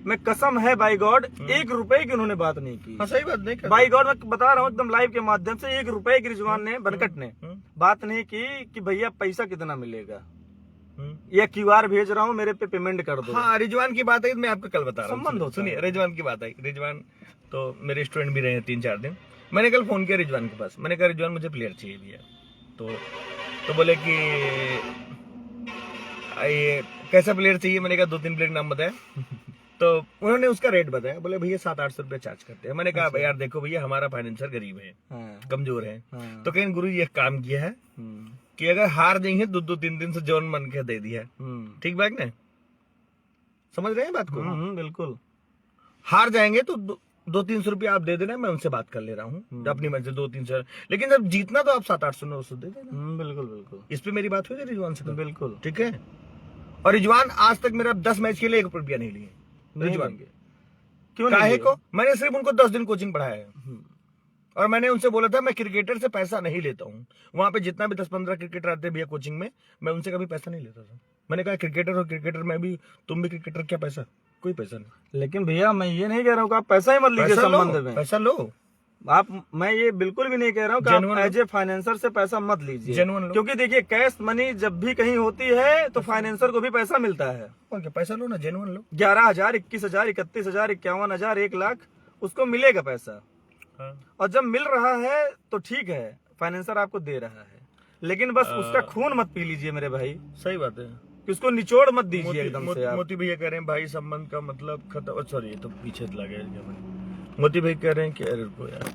मैं कसम है बाई गॉड 1 रुपए की उन्होंने बात नहीं की,
हाँ सही बात नहीं,
बाई गॉड मैं बता रहा हूँ एकदम लाइव के माध्यम से, 1 रुपए की रिजवान ने बनकट ने बात नहीं की कि भैया पैसा कितना मिलेगा या QR भेज रहा हूँ मेरे पे पेमेंट कर दो।
हाँ रिजवान की बात आई, मैं आपको कल बता रहा हूँ,
संबंध होता
सुनिए रिजवान की बात आई, रिजवान तो मेरे स्टूडेंट भी रहे हैं 3-4 दिन, मैंने कल फोन किया रिजवान के पास, मैंने कहा रिजवान मुझे प्लेयर चाहिए भैया, तो बोले कि ये कैसा प्लेयर चाहिए, मैंने कहा 2-3 प्लेयर नाम बताया, तो उन्होंने उसका रेट बताया, बोले भैया 700-800 रुपया चार्ज करते हैं। मैंने कहा यार देखो भैया हमारा फाइनेंसर गरीब है, कमजोर है, तो कहीं गुरु ये काम किया है कि अगर हार देंगे 2-3 दिन से जौन मन के दे दिया, ठीक बात ना, समझ रहे हैं बात को?
बिल्कुल,
हार जाएंगे तो 200-300 रुपया आप दे देना, मैं उनसे बात कर ले रहा हूँ अपनी मर्जी 200-300, लेकिन जब जीतना तो आप 700-800-900 दे देना।
बिल्कुल बिल्कुल
इस पे मेरी बात हुई थी रिजवान से,
बिल्कुल।
ठीक है। और रिजवान आज तक मेरा 10 मैच के लिए 1 रुपया नहीं लिए रिजवान के।
क्यों
काहे
नहीं
को? मैंने सिर्फ उनको 10 दिन कोचिंग पढ़ाया है और मैंने उनसे बोला था मैं क्रिकेटर से पैसा नहीं लेता हूँ। वहां पे जितना भी 10-15 क्रिकेटर आते भैया कोचिंग में, मैं उनसे कभी पैसा नहीं लेता था। मैंने कहा क्रिकेटर हो, क्रिकेटर मैं भी, तुम भी क्रिकेटर, क्या पैसा? कोई पैसा नहीं।
लेकिन भैया मैं ये नहीं कह रहा हूँ कि आप पैसा ही मत लीजिए संबंध में,
पैसा लो
आप, मैं ये बिल्कुल भी नहीं कह रहा हूँ कि आप एज ए फाइनेंसर से पैसा मत लीजिए,
जेन्युइन लो।
क्योंकि देखिए कैश मनी जब भी कहीं होती है तो फाइनेंसर को भी पैसा मिलता है।
और क्या, पैसा लो ना, जेन्युइन लो।
11,000, 21,000, 31,000, 51,000, 1 लाख उसको मिलेगा पैसा।
हाँ।
और जब मिल रहा है तो ठीक है, फाइनेंसर आपको दे रहा है, लेकिन बस उसका खून मत पी लीजिए मेरे भाई,
सही बात है।
कि उसको निचोड़ मत दीजिए एकदम से आप।
मोती भैया कह रहे हैं भाई संबंध का मतलब खत्म। सॉरी, ये तो पीछे चला गया क्या भाई। मोती भाई कह रहे हैं कि अरे रुको यार,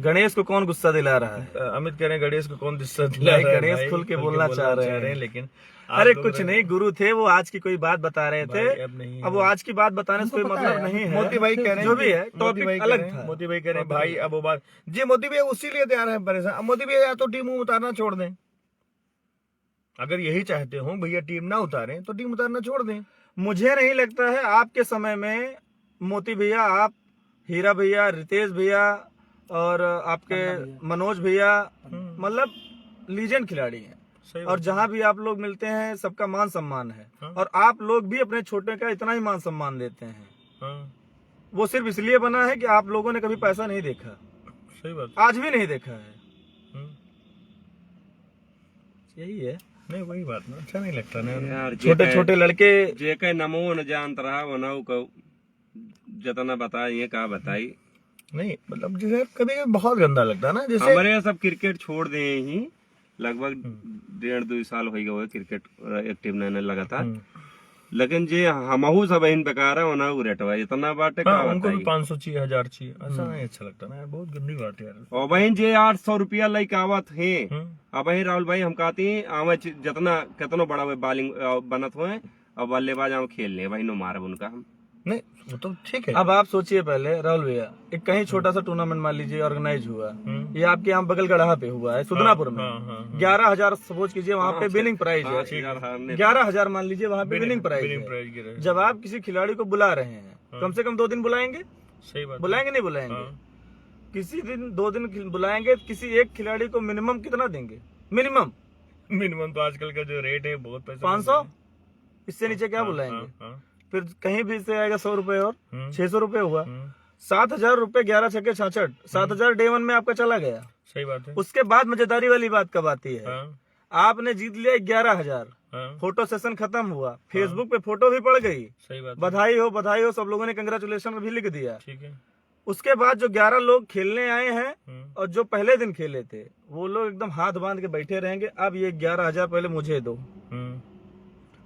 गणेश को कौन गुस्सा दिला रहा है?
अमित कह रहे हैं गणेश को कौन गुस्सा दिला रहा है?
गणेश खुल के बोलना चाह रहे हैं,
लेकिन
अरे कुछ नहीं, गुरु थे वो, आज की कोई बात बता रहे थे,
अब नहीं,
अब वो आज की बात बताने से कोई मतलब नहीं है।
मोती भाई कह रहे हैं
जो भी है
मोती
टॉपिक
भाई
अलग
कह रहे हैं,
था।
मोती भाई कह रहे हैं भाई अब वो बात जी, मोती भाई उसी लिए तैयार है परेशान। अब मोती भैया या तो टीम उतारना छोड़ दें, अगर यही चाहते हो भैया टीम ना उतारें तो टीम उतारना छोड़ दें।
मुझे नहीं लगता है आपके समय में मोती भैया, आप, हीरा भैया, रितेश भैया और आपके मनोज भैया मतलब लीजेंड खिलाड़ी हैं,
सही
और जहां भी आप लोग मिलते हैं सबका मान सम्मान है,
हाँ।
और आप लोग भी अपने छोटे का इतना ही मान सम्मान देते हैं।
हाँ,
वो सिर्फ इसलिए बना है कि आप लोगों ने कभी पैसा नहीं देखा,
सही बात।
आज भी नहीं देखा है,
हम्म,
यही है।
नहीं वही बात ना, अच्छा नहीं लगता ना
यार
छोटे छोटे लड़के
जे के नमो न जानत रहा वनाऊ को जतना बताइए का बताई।
नहीं मतलब जैसे कभी कभी बहुत गंदा लगता है ना, जैसे
हमारे यहाँ सब क्रिकेट छोड़ दे ही, लगभग 1.5-2 साल हो गए क्रिकेट एक्टिव नहीं लगा था, लेकिन जे हमहू सब इन बेकार है वना रेटवा इतना बाटे का
हाँ, उनको भी
बताई।
500 चाहिए, 1000 चाहिए, ऐसा नहीं अच्छा लगता ना यार, बहुत गंदी बात है यार।
और बहन जे 800 रुपया लई के आवत है,
हम्म,
अब वही राहुल भाई हम कहती हैं आवे जितना कितनो बड़ा बॉलिंग बनत हुए और बल्लेबाज हम खेलने वही नो मारब उनका हम।
नहीं वो तो ठीक है।
अब आप सोचिए पहले राहुल भैया, एक कहीं छोटा सा टूर्नामेंट मान लीजिए ऑर्गेनाइज हुआ, ये आपके यहाँ बगल गढ़ा पे हुआ है सुदनापुर में, 11,000 सपोज कीजिए वहाँ पे विनिंग प्राइज है, 11,000 मान लीजिए वहाँ पे विनिंग प्राइज है। जब आप किसी खिलाड़ी को बुला रहे हैं कम से कम 2 दिन बुलाएंगे,
सही बात,
बुलाएंगे नहीं बुलाएंगे? किसी दिन 2 दिन बुलाएंगे, किसी एक खिलाड़ी को मिनिमम कितना देंगे? मिनिमम
तो आजकल का जो रेट है बहुत पैसा
500, इससे नीचे क्या बुलाएंगे? फिर कहीं भी से आएगा 100 रुपए और 600 रुपए हुआ, 7,000 रुपए, 11 छक्के 66, 7,000 डे 1 में आपका चला गया।
सही बात है।
उसके बाद मजेदारी वाली बात कब आती है? आपने जीत लिया 11,000, फोटो सेशन खत्म हुआ, फेसबुक पे फोटो भी पड़ गई,
सही बात,
बधाई हो, सब लोगों ने कंग्रेचुलेशन भी लिख दिया।
ठीक है।
उसके बाद जो 11 लोग खेलने आए हैं और जो पहले दिन खेले थे वो लोग एकदम हाथ बांध के बैठे रहेंगे, अब ये 11,000 पहले मुझे दो,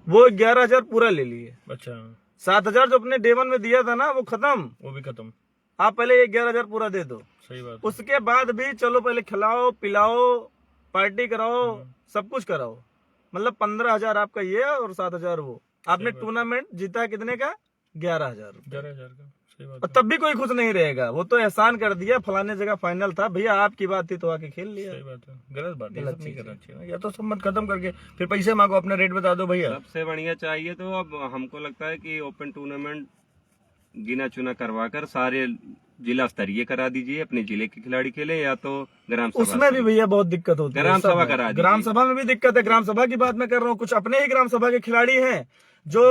वो 11,000 पूरा ले लिए।
अच्छा,
7,000 जो अपने डे 1 में दिया था ना वो खत्म,
वो भी खत्म।
आप पहले ये 11,000 पूरा दे दो।
सही बात।
उसके बाद भी चलो पहले खिलाओ पिलाओ पार्टी कराओ, सब कुछ कराओ, मतलब 15,000 आपका ये और 7,000 वो। आपने टूर्नामेंट जीता कितने का? 11,000 रुपए।
11,000 का, सही बात
और तब भी कोई खुश नहीं रहेगा, वो तो एहसान कर दिया, फलाने जगह फाइनल था भैया, आपकी बात थी तो आके खेल लिया।
सही बात है, गलत बात है, नहीं करना चाहिए। या तो संबंध खत्म करके फिर पैसे मांगो, अपना रेट बता दो भैया।
सबसे बढ़िया चाहिए तो अब हमको लगता है कि ओपन टूर्नामेंट गिना चुना करवा कर सारे जिला स्तरीय करा दीजिए, अपने जिले के खिलाड़ी खेले, या तो ग्राम सभा
उसमें भी भैया बहुत दिक्कत होती है,
ग्राम सभा करा दीजिए।
ग्राम सभा में भी दिक्कत है, ग्राम सभा की बात मैं कर रहा हूँ। कुछ अपने ही ग्राम सभा के खिलाड़ी हैं जो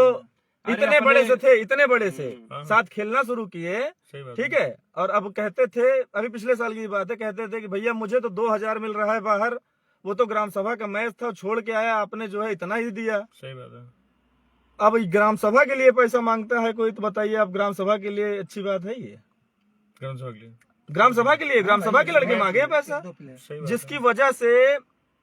इतने बड़े से थे, इतने बड़े से साथ खेलना शुरू किए, ठीक है, और अब कहते थे, अभी पिछले साल की बात है, कहते थे कि भैया मुझे तो 2,000 मिल रहा है बाहर, वो तो ग्राम सभा का मैच था, छोड़ के आया, आपने जो है इतना ही दिया।
सही बात है।
अब ग्राम सभा के लिए पैसा मांगता है कोई, तो बताइए आप, ग्राम सभा के लिए अच्छी बात है ये?
ग्राम सभा के लिए,
ग्राम सभा के लिए, ग्राम सभा के लड़के मांगे पैसा,
सही बात
जिसकी वजह से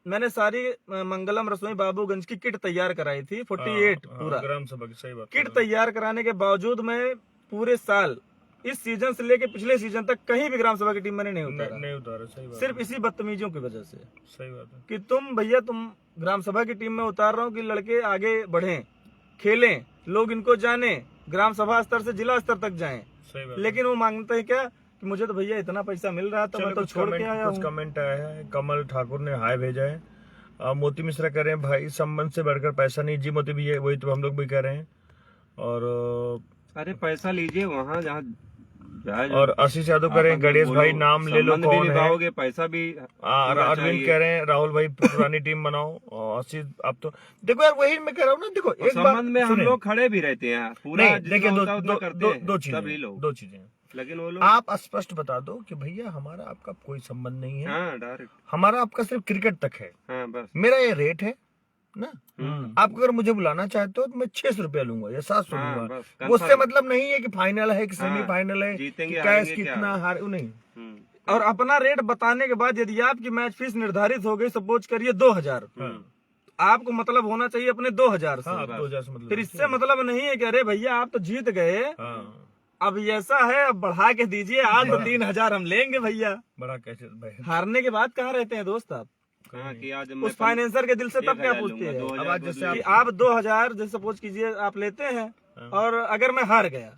मैंने सारी मंगलम रसोई बाबूगंज की किट तैयार कराई थी, 48 पूरा
ग्राम सभा की, सही बात।
किट तैयार कराने के बावजूद मैं पूरे साल, इस सीजन से लेके पिछले सीजन तक कहीं भी ग्राम सभा की टीम मैंने नहीं
उतारा, सही बात।
सिर्फ इसी बदतमीजियों की वजह से,
सही बात है
कि तुम भैया तुम ग्राम सभा की टीम में उतार रहा हूँ कि लड़के आगे बढ़ें, खेलें, लोग इनको जाने, ग्राम सभा स्तर से जिला स्तर तक जाएं,
सही बात।
लेकिन वो मांगते हैं क्या कि मुझे तो भैया इतना पैसा मिल रहा था, मैं तो छोड़ के आया
कुछ
हूँ।
कमेंट आया है, कमल ठाकुर ने हाय भेजा है। मोती मिश्रा कह रहे हैं भाई संबंध से बढ़कर पैसा नहीं। जी मोती भी है, वही तो हम लोग भी कह रहे हैं। और
अरे पैसा लीजिए वहाँ जहाँ जाए।
और आशीष यादव कह रहे हैं गणेश भाई नाम ले लो
संबंध भी
कौन है।
निभाओगे, पैसा भी
अरविंद कह रहे हैं राहुल भाई पुरानी टीम बनाओ। और आशीष आप तो देखो यार, वही मैं कह रहा हूँ ना, देखो एक बात
संबंध में हम लोग खड़े भी रहते हैं पूरा,
नहीं
जितना
देखिए,
होता है उतना करते हैं
दो
सभी लोग।
दो चीजें,
लेकिन वो लोग
आप स्पष्ट बता दो कि भैया हमारा आपका कोई संबंध नहीं है,
हाँ डायरेक्ट,
हमारा आपका सिर्फ क्रिकेट तक है,
हाँ बस।
मेरा ये रेट है ना। आप अगर मुझे बुलाना चाहते हो तो मैं 600 रुपया लूंगा या 700
हाँ,
लूंगा।
बस,
वो उससे
confirm।
मतलब नहीं है कि फाइनल है कि
हाँ,
सेमीफाइनल है,
जीतेंगे,
कि कैश
हारेंगे
कितना
क्या?
हार नहीं।
और अपना रेट बताने के बाद यदि आपकी मैच फीस निर्धारित हो गई, सपोज करिए 2000, आपको मतलब होना चाहिए अपने 2000 से।
हाँ, 2000 से मतलब
फिर इससे मतलब नहीं है कि अरे भैया आप तो जीत गए,
हाँ,
अब ऐसा है अब बढ़ा के दीजिए, आज तो 3000 हम लेंगे भैया।
बड़ा कैसे भाई।
हारने के बाद कहाँ रहते हैं दोस्त आप?
हाँ कि आज
उस फाइनेंसर के दिल से तब क्या
1000
पूछते
लूंगा,
हैं
2000
अब आज जैसे
कि आप 2000 जैसे सपोज कीजिए आप लेते हैं, और अगर मैं हार गया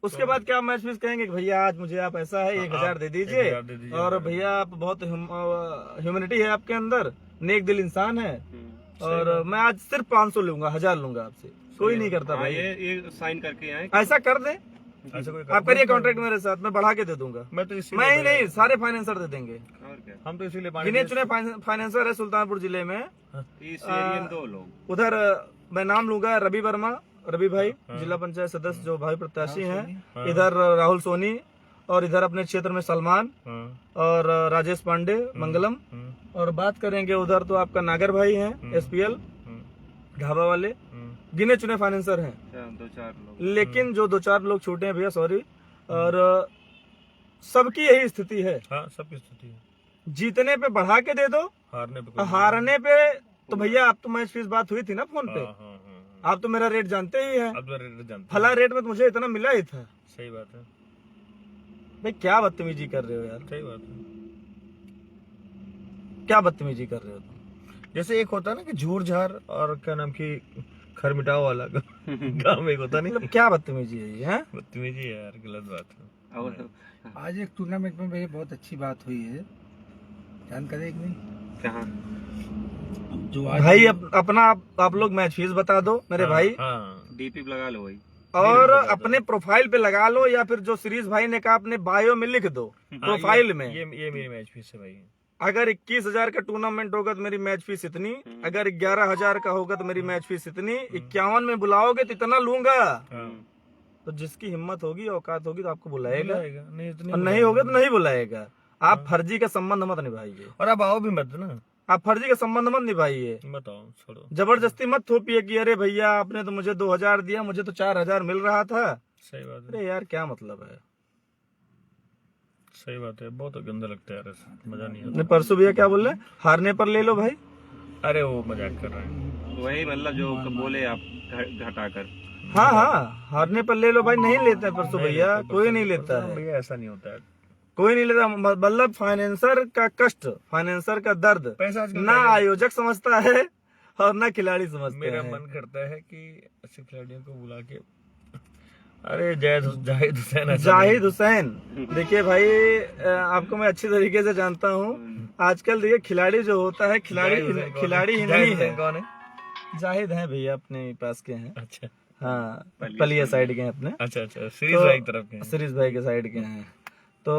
उसके बाद क्या मैच फीस कहेंगे कि भैया आज मुझे आप ऐसा है 1000 दे दीजिए,
1000 दे दीजिए।
और भैया आप बहुत ह्यूमैनिटी है आपके अंदर, नेक दिल इंसान है, और मैं आज सिर्फ 500 लूंगा, 1000 लूंगा आपसे। कोई नहीं करता
हाँ,
भाई,
ये साइन करके आए।
ऐसा कर दे,
ऐसा कोई
आप करिए कॉन्ट्रैक्ट मेरे साथ, मैं बढ़ा के दे दूंगा।
मैं तो इसी
मैं ही नहीं, सारे फाइनेंसर दे देंगे।
और क्या,
हम तो इसीलिए पानी
गिने चुने फाइनेंसर है सुल्तानपुर जिले में।
इस एरिया में 2 लोग।
उधर मैं नाम लूंगा रवि वर्मा, रवि भाई जिला पंचायत सदस्य जो भाई प्रत्याशी हैं, इधर राहुल सोनी, और इधर अपने क्षेत्र में सलमान, और राजेश पांडे मंगलम। और बात करेंगे उधर तो आपका नागर भाई हैं, एसपीएल ढाबा वाले, गिने चुने फाइनेंसर हैं।
2-4 लोग,
लेकिन जो 2-4 लोग छूटे हैं भैया, सॉरी। और सबकी यही स्थिति है,
हाँ, सबकी स्थिति है।
जीतने पे बढ़ा के दे दो,
हारने पे
हारने पे तो भैया आप तो मैच फीस बात हुई थी ना फोन पे,
हाँ,
आप तो मेरा रेट जानते ही हैं,
अब तो रेट जानते
फला रेट में तो मुझे इतना मिला ही था।
हैं। सही बात है,
भाई क्या बदतमीजी कर रहे हो यार,
सही बात है।
क्या बदतमीजी कर रहे हो तुम?
जैसे एक होता है ना कि झूर झार और क्या नाम की खर मिटाओ वाला गाँव में एक होता नहीं,
मतलब क्या बदतमीजी है ये, हैं?
बदतमीजी है यार, गलत बात है।
और
आज एक टूर्नामेंट में भैया बहुत अच्छी बात हुई है, जानकारी है कि नहीं?
कहाँ
जो आज
भाई अपना आप लोग मैच फीस बता दो मेरे भाई,
हाँ,
डीपी लगा लो वही।
और अपने प्रोफाइल पे लगा लो, या फिर जो सीरीज भाई ने कहा अपने बायो में लिख दो, प्रोफाइल में।
ये मेरी मैच फीस है भाई।
अगर 21,000 का टूर्नामेंट होगा तो मेरी मैच फीस इतनी, अगर 11,000 का होगा तो मेरी मैच फीस इतनी, 51 में बुलाओगे तो इतना लूंगा। तो जिसकी हिम्मत होगी, औकात होगी तो आपको बुलाएगा,
नहीं इतनी
और नहीं होगा तो नहीं बुलाएगा। आप फर्जी का संबंध मत निभाइए,
और अब आओ भी मत ना,
आप फर्जी का संबंध मत निभाइए,
बताओ छोड़ो।
जबरदस्ती मत थोपिए कि अरे भैया आपने तो मुझे 2000 दिया, मुझे तो 4000 मिल रहा था।
सही बात है,
अरे यार क्या मतलब है?
सही बात है, बहुत गंदा लगता है यार, ऐसा मजा नहीं
ने परसों भैया क्या बोल रहे हैं, हारने पर ले लो भाई।
आता। अरे वो मजाक कर रहे हैं।
वही मतलब जो बोले आप घटाकर।
हाँ हाँ, हारने पर ले लो भाई, नहीं लेते हैं परसों भैया, कोई नहीं लेता है,
भैया ऐसा नहीं होता है,
कोई नहीं लेता। मतलब फाइनेंसर का कष्ट, फाइनेंसर का दर्द
पैसा आजकल
ना आयोजक समझता है और ना खिलाड़ी समझते
मेरा
हैं।
मन करता है कि ऐसे खिलाड़ियों को बुला के, अरे जाहिद हुसैन ऐसा
जाहिद हुसैन, देखिए भाई आपको मैं अच्छी तरीके से जानता हूँ। आजकल देखिए खिलाड़ी जो होता है, खिलाड़ी ही नहीं
जाहिद
है।
हुसैन कौन है?
जाहिद हैं भैया, अपने पास के हैं।
अच्छा
हाँ, पलिया साइड के हैं अपने,
अच्छा, सीरीज भाई की तरफ के हैं।
सीरीज भाई के साइड के हैं। तो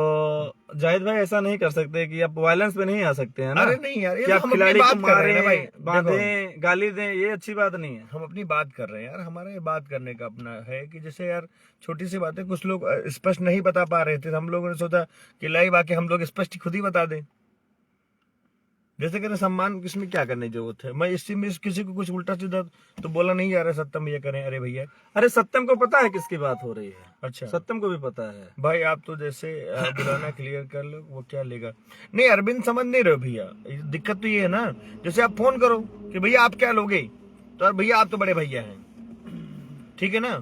जाहिद भाई ऐसा नहीं कर सकते कि आप वायलेंस पे नहीं आ सकते हैं ना।
अरे नहीं यार, ये
कि
तो
आप
हम अपनी
खिलाड़ी को
बात कर रहे हैं ना
मारें,
भाई,
बांधें, गाली दें, ये अच्छी बात नहीं है।
हम अपनी बात कर रहे हैं यार, हमारा ये बात करने का अपना है कि जैसे यार छोटी सी बातें कुछ लोग स्पष्ट नहीं बता पा रहे थे, तो हम लोगों ने सोचा कि लाइव आके हम लोग स्पष्ट खुद ही बता दें। जैसे कहते सम्मान किसमें क्या करने की जरूरत है, मैं इसी में किसी को कुछ उल्टा सीधा तो बोला नहीं जा रहा, सत्यम ये करें, अरे भैया।
अरे सत्यम को पता है किसकी बात हो रही है,
अच्छा
सत्यम को भी पता है
भाई, आप तो जैसे बुलाना क्लियर कर लो, वो क्या लेगा। नहीं अरविंद समझ नहीं रहे भैया, दिक्कत तो ये है ना, जैसे आप फोन करो कि भैया आप क्या लोगे, तो यार भैया आप तो बड़े भैया हैं, ठीक है ना,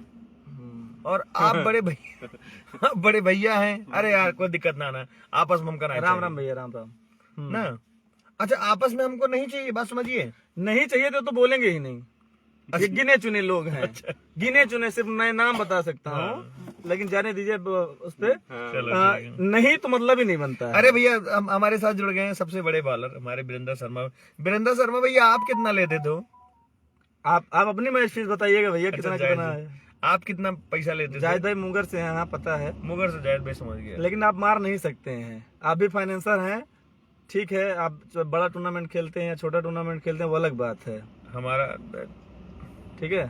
और आप बड़े भैया हैं, अरे यार कोई दिक्कत ना आना, आपस में हम कराएं।
राम राम भैया, राम राम
ना, अच्छा आपस में हमको नहीं चाहिए, बात समझिए,
नहीं चाहिए तो बोलेंगे ही नहीं। ये गिने चुने लोग हैं, गिने चुने, सिर्फ मैं नाम बता सकता हूँ, लेकिन जाने दीजिए उस पे
चलो
नहीं तो मतलब ही नहीं बनता है।
अरे भैया हमारे साथ जुड़ गए हैं सबसे बड़े बॉलर हमारे वीरेंद्र शर्मा। वीरेंद्र शर्मा भैया आप कितना लेते थे?
आप अपनी मैच फीस बताइएगा भैया, कितना
जायद
कितना
जी,
है?
आप कितना पैसा लेते थे?
जायद भाई मुंगर से हैं, हाँ पता है,
मुगर से जायद भाई समझ गया।
लेकिन आप मार नहीं सकते हैं, आप भी फाइनेंसर हैं, ठीक है। आप बड़ा टूर्नामेंट खेलते हैं या छोटा टूर्नामेंट खेलते हैं वो अलग बात है,
हमारा
ठीक है।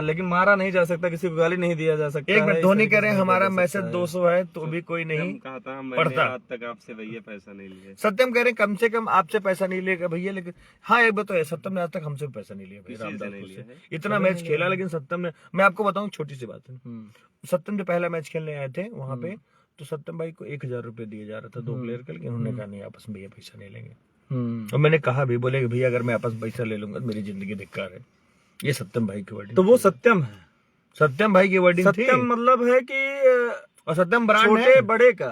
लेकिन मारा नहीं जा सकता, किसी को गाली नहीं दिया जा सकता।
एक मिनट,
है,
धोनी
इस
कह रहे
तरीके
हैं
से
हमारा
नहीं किया जा
मैसेज
सकता है।
200 है तो भी कोई नहीं
कहा था मैंने
पढ़ता।
आज तक आपसे भैया पैसा नहीं लिया।
सत्यम कह रहे हैं कम से कम आपसे पैसा नहीं लेगा भैया, लेकिन हाँ एक बात तो है, सत्यम ने आज तक हमसे पैसा नहीं लिया भाई,
किसी से
रामदास
नहीं
को
लिया
से।
है।
इतना मैच खेला, लेकिन सत्यम ने, मैं आपको बताऊं छोटी सी बात है, सत्यम जो पहला मैच खेलने आए थे वहां पे, तो सत्यम भाई को 1000 रुपए दिए जा रहा था 2 प्लेयर के, लेकिन उन्होंने कहा नहीं आपस में भैया पैसा नहीं लेंगे। और मैंने कहा भी, बोले भैया अगर मैं आपस में पैसा ले लूंगा तो मेरी जिंदगी धिक्कार है। ये सत्यम भाई की वर्डिंग,
तो वो सत्यम है,
सत्यम भाई की वर्डिंग थी।
सत्यम मतलब है कि
और सत्यम ब्रांड
छोटे
है,
बड़े का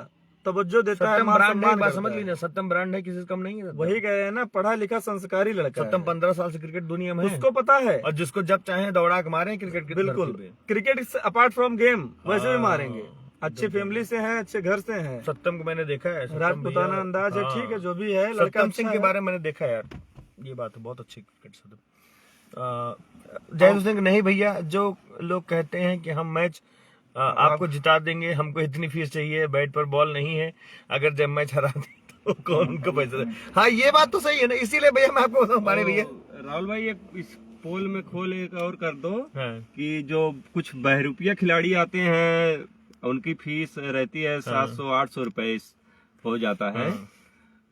तवज्जो देता है,
सत्यम
मान
ब्रांड है,
सम्मान
बात
करता
समझ
है।
लीजिए, सत्यम ब्रांड है, किसी से कम नहीं है।
वही कह रहे हैं ना, पढ़ा लिखा संस्कारी लड़का
सत्यम
है।
15 साल से क्रिकेट दुनिया में है,
उसको पता है,
और जिसको जब चाहे दौड़ा के मारे क्रिकेट की
बिल्कुल।
धरती पे।
क्रिकेट अपार्ट फ्रॉम गेम वैसे भी
हाँ,
मारेंगे, अच्छे फैमिली से हैं, अच्छे घर से हैं,
सत्यम को मैंने देखा है, सत्यम
राजपुताना
भैया-
अंदाज है,
हाँ।
ठीक है, जो भी है लड़का
सत्यम
अच्छा
सिंह के
है।
बारे में मैंने देखा है यार, ये बात है, बहुत अच्छी क्रिकेट सत्यम। जयदीप सिंह नहीं भैया, जो लोग कहते हैं कि हम मैच आपको जिता देंगे, हमको इतनी फीस चाहिए, बैट पर बॉल नहीं है, अगर जब मैच हरा दें तो कौन उनको पैसा दे? हाँ ये बात तो सही है ना, इसीलिए भैया मैं आपको बताऊं, हमारे भैया
राहुल भाई एक इस पोल में खोल एक और कर दो
हाँ,
कि जो कुछ बहरूपिया खिलाड़ी आते हैं उनकी फीस रहती है 700-800 रुपए हो जाता है।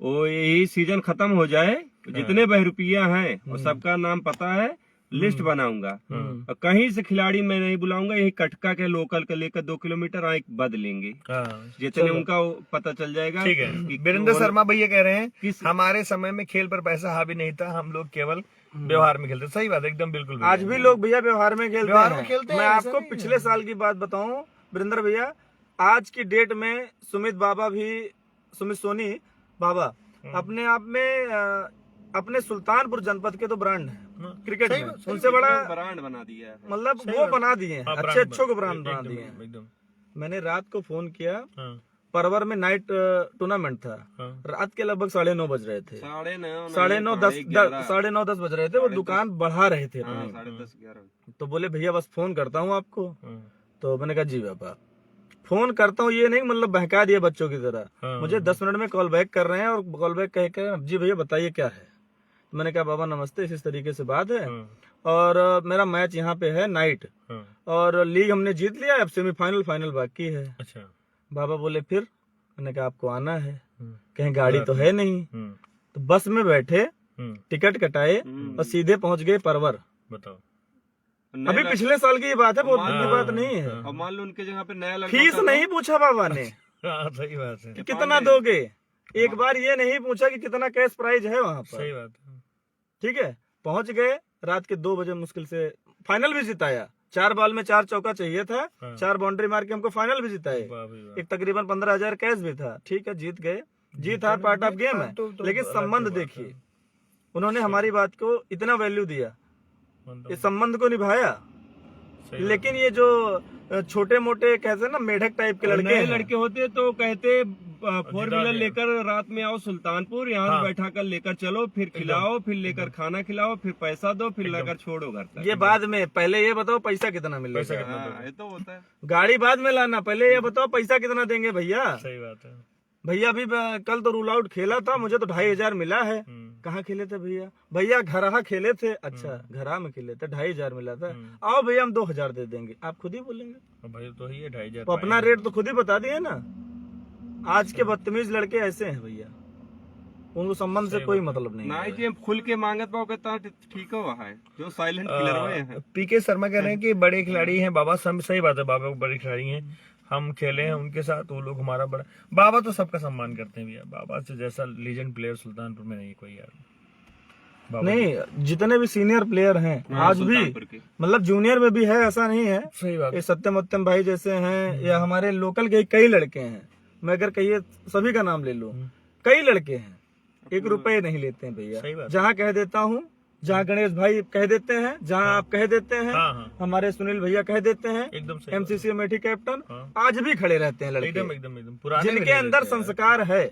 वो यही सीजन खत्म हो जाए, जितने बहरूपिया हैं वो सबका नाम पता है, लिस्ट बनाऊंगा, और कहीं से खिलाड़ी मैं नहीं बुलाऊंगा, यही कटका के लोकल के लेकर 2 किलोमीटर आए बद लेंगे,
हाँ।
जितने उनका वो पता चल जाएगा।
ठीक है,
कि
वीरेंद्र
वो-
शर्मा भैया कह रहे हैं
किस-
हमारे समय में खेल पर पैसा हावी नहीं था, हम लोग केवल व्यवहार में खेलते। सही बात है, एकदम बिल्कुल भैया।
आज भी लोग भैया व्यवहार में खेलते
व्यवहार में
हैं।
खेलते हैं,
मैं
ऐसा
आपको
नहीं है।
पिछले साल की बात बताऊं वीरेंद्र भैया, आज की डेट में सुमित बाबा भी, सुमित सोनी बाबा अपने आप में अपने सुल्तानपुर जनपद के तो ब्रांड है क्रिकेट
सही
में,
बात, सही
उनसे बड़ा
ब्रांड बना दिया है।
मतलब
सही
वो
बात।
बना दिए हैं,
हाँ,
अच्छे अच्छों को ब्रांड
एकदम,
बना दिए हैं।
एकदम।
मैंने रात को फोन किया,
हाँ,
परवर में नाइट टूर्नामेंट था,
हाँ।
रात के लगभग 9:30 बज रहे थे,
9:30
9:30 10 वो दुकान बढ़ा रहे थे अपनी।
10:30-11
तो बोले भैया बस फोन करता हूँ आपको,
हाँ,
तो मैंने कहा जी बाबा फोन करता हूँ, ये नहीं मतलब बहका दिया बच्चों की तरह,
हाँ।
मुझे 10 मिनट में कॉल बैक कर रहे हैं, और कॉल बैक कह कर जी भैया बताइए क्या है। तो मैंने कहा बाबा नमस्ते, इस तरीके से बात है,
हाँ,
और मेरा मैच यहाँ पे है नाइट,
हाँ।
और लीग हमने जीत लिया, अब सेमीफाइनल फाइनल बाकी है।
अच्छा।
बाबा बोले फिर? मैंने कहा आपको आना है,
हम्म,
कहीं गाड़ी तो है नहीं।
हम्म,
तो बस में बैठे,
हम्म,
टिकट कटाए और सीधे पहुंच गए परवर।
बताओ।
अभी पिछले साल की ये बात है, बहुत दिन की बात नहीं है।
अब मान लो उनके जगह पे नया लड़का
फीस
था,
नहीं पूछा बाबा ने
हाँ सही बात है,
कि कितना दोगे, एक बार ये नहीं पूछा कि कितना कैश प्राइज है वहाँ
सही
पर,
बात है।
ठीक है। पहुंच गए रात के 2 बजे, मुश्किल से फाइनल भी जिताया, 4 बॉल में 4 चौका चाहिए था,
हाँ।
4 बाउंड्री मार के हमको फाइनल भी जिताए,
वाह भाई वाह।
एक तकरीबन 15,000 कैश भी था, ठीक है, जीत गए। जीत हार पार्ट ऑफ गेम है,
तो
लेकिन
अलग
संबंध
बात है।
देखिए, उन्होंने हमारी बात को इतना वैल्यू दिया,
मतलब
इस संबंध को निभाया।
सही
लेकिन ये जो छोटे मोटे कहते हैं ना मेढक टाइप के लड़के
नए
हैं,
लड़के होते तो कहते 4
जिता
व्हीलर
दिया।
लेकर रात में आओ सुल्तानपुर, यहाँ
हाँ।
से बैठा कर लेकर चलो, फिर खिलाओ, फिर लेकर खाना खिलाओ, फिर पैसा दो, फिर लेकर छोड़ो घर तक।
ये बाद में, पहले ये बताओ पैसा कितना मिलेगा,
पैसा कितना
हाँ, ये तो होता है।
गाड़ी बाद में लाना, पहले ये बताओ पैसा कितना देंगे भैया।
सही बात है।
भैया अभी कल तो रूल आउट खेला था, मुझे तो 2,500 मिला है। कहाँ खेले थे भैया? भैया घरहा खेले थे, अच्छा घरहा में खेले थे, 2,500 मिला था। आओ भैया हम 2,000 दे देंगे, आप खुद ही बोलेंगे,
भाई तो ही है 2,500
तो अपना रेट तो खुद ही बता दिए ना। आज के बदतमीज लड़के ऐसे हैं भैया, उनको संबंध से कोई मतलब नहीं
ना
है।
जी खुल के मांगत पाओ कहता ठीक हो है, जो साइलेंट किलर हुए हैं।
पीके शर्मा कह रहे हैं कि बड़े खिलाड़ी हैं बाबा, सही बात है, बाबा को बड़े खिलाड़ी हैं, हम खेले हैं उनके साथ, वो लोग हमारा बड़ा, बाबा तो सबका सम्मान करते हैं भैया, बाबा से जैसा लीजेंड प्लेयर सुल्तानपुर में नहीं कोई यार। बाबा
नहीं, जितने भी सीनियर प्लेयर हैं आज भी,
सुल्तानपुर के।
मतलब जूनियर में भी है, ऐसा नहीं है।
सही बात
ये सत्यम उत्तम भाई जैसे हैं, या हमारे लोकल के कई लड़के हैं, मैं अगर कहिए सभी का नाम ले लूं, कई लड़के हैं, 1 रुपए नहीं लेते हैं
सही
भैया।
बात।
जहाँ कह देता हूँ जहाँ गणेश भाई कह देते हैं, जहाँ आप कह देते हैं,
हाँ हाँ
हमारे सुनील भैया कह देते हैं,
एकदम सही
एमसीसी अमेठी कैप्टन
हाँ।
आज भी खड़े रहते हैं लड़के,
एकदम एकदम एकदम पुराने
जिनके
में नहीं
अंदर
रहते यार।
संस्कार है,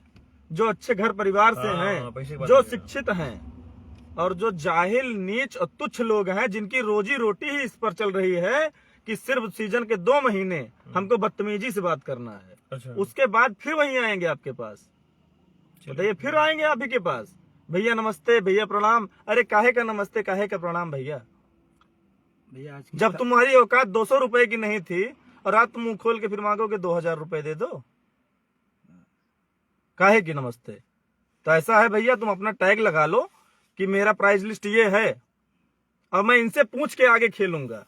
जो अच्छे घर परिवार से
हाँ,
हैं,
पैसे की बात
जो
नहीं है।
शिक्षित हैं, और जो जाहिल नीच और तुच्छ लोग हैं, जिनकी रोजी रोटी ही इस पर चल रही है कि सिर्फ सीजन के 2 महीने हमको बदतमीजी से बात करना है,
अच्छा
उसके बाद फिर वहीं आएंगे आपके पास। बताइए, फिर आएंगे आप ही के पास, भैया नमस्ते, भैया प्रणाम। अरे काहे का नमस्ते, काहे का प्रणाम भैया?
भैया आज की
जब तुम्हारी औकात 200 रुपए की नहीं थी और आज तुम मुंह खोल के फिर मांगोगे 2000 रुपए दे दो, काहे की नमस्ते? तो ऐसा है भैया, तुम अपना टैग लगा लो कि मेरा प्राइस लिस्ट ये है और मैं इनसे पूछ के आगे खेलूंगा।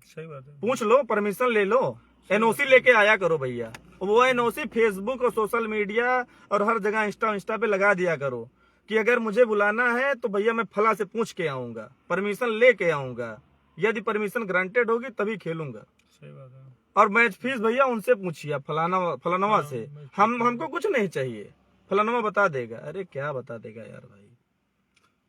सही बात है।
पूछ लो, परमिशन ले लो, एनओसी लेके आया करो भैया। वो एनओसी फेसबुक और सोशल मीडिया और हर जगह इंस्टा पे लगा दिया करो कि अगर मुझे बुलाना है तो भैया मैं फला से पूछ के आऊंगा, परमिशन लेके आऊंगा, यदि परमिशन ग्रांटेड होगी तभी खेलूंगा।
सही बात है।
और मैच फीस भैया उनसे पूछिए, फलानवा से। हमको कुछ नहीं चाहिए, फलानवा बता देगा। अरे क्या बता देगा यार भाई?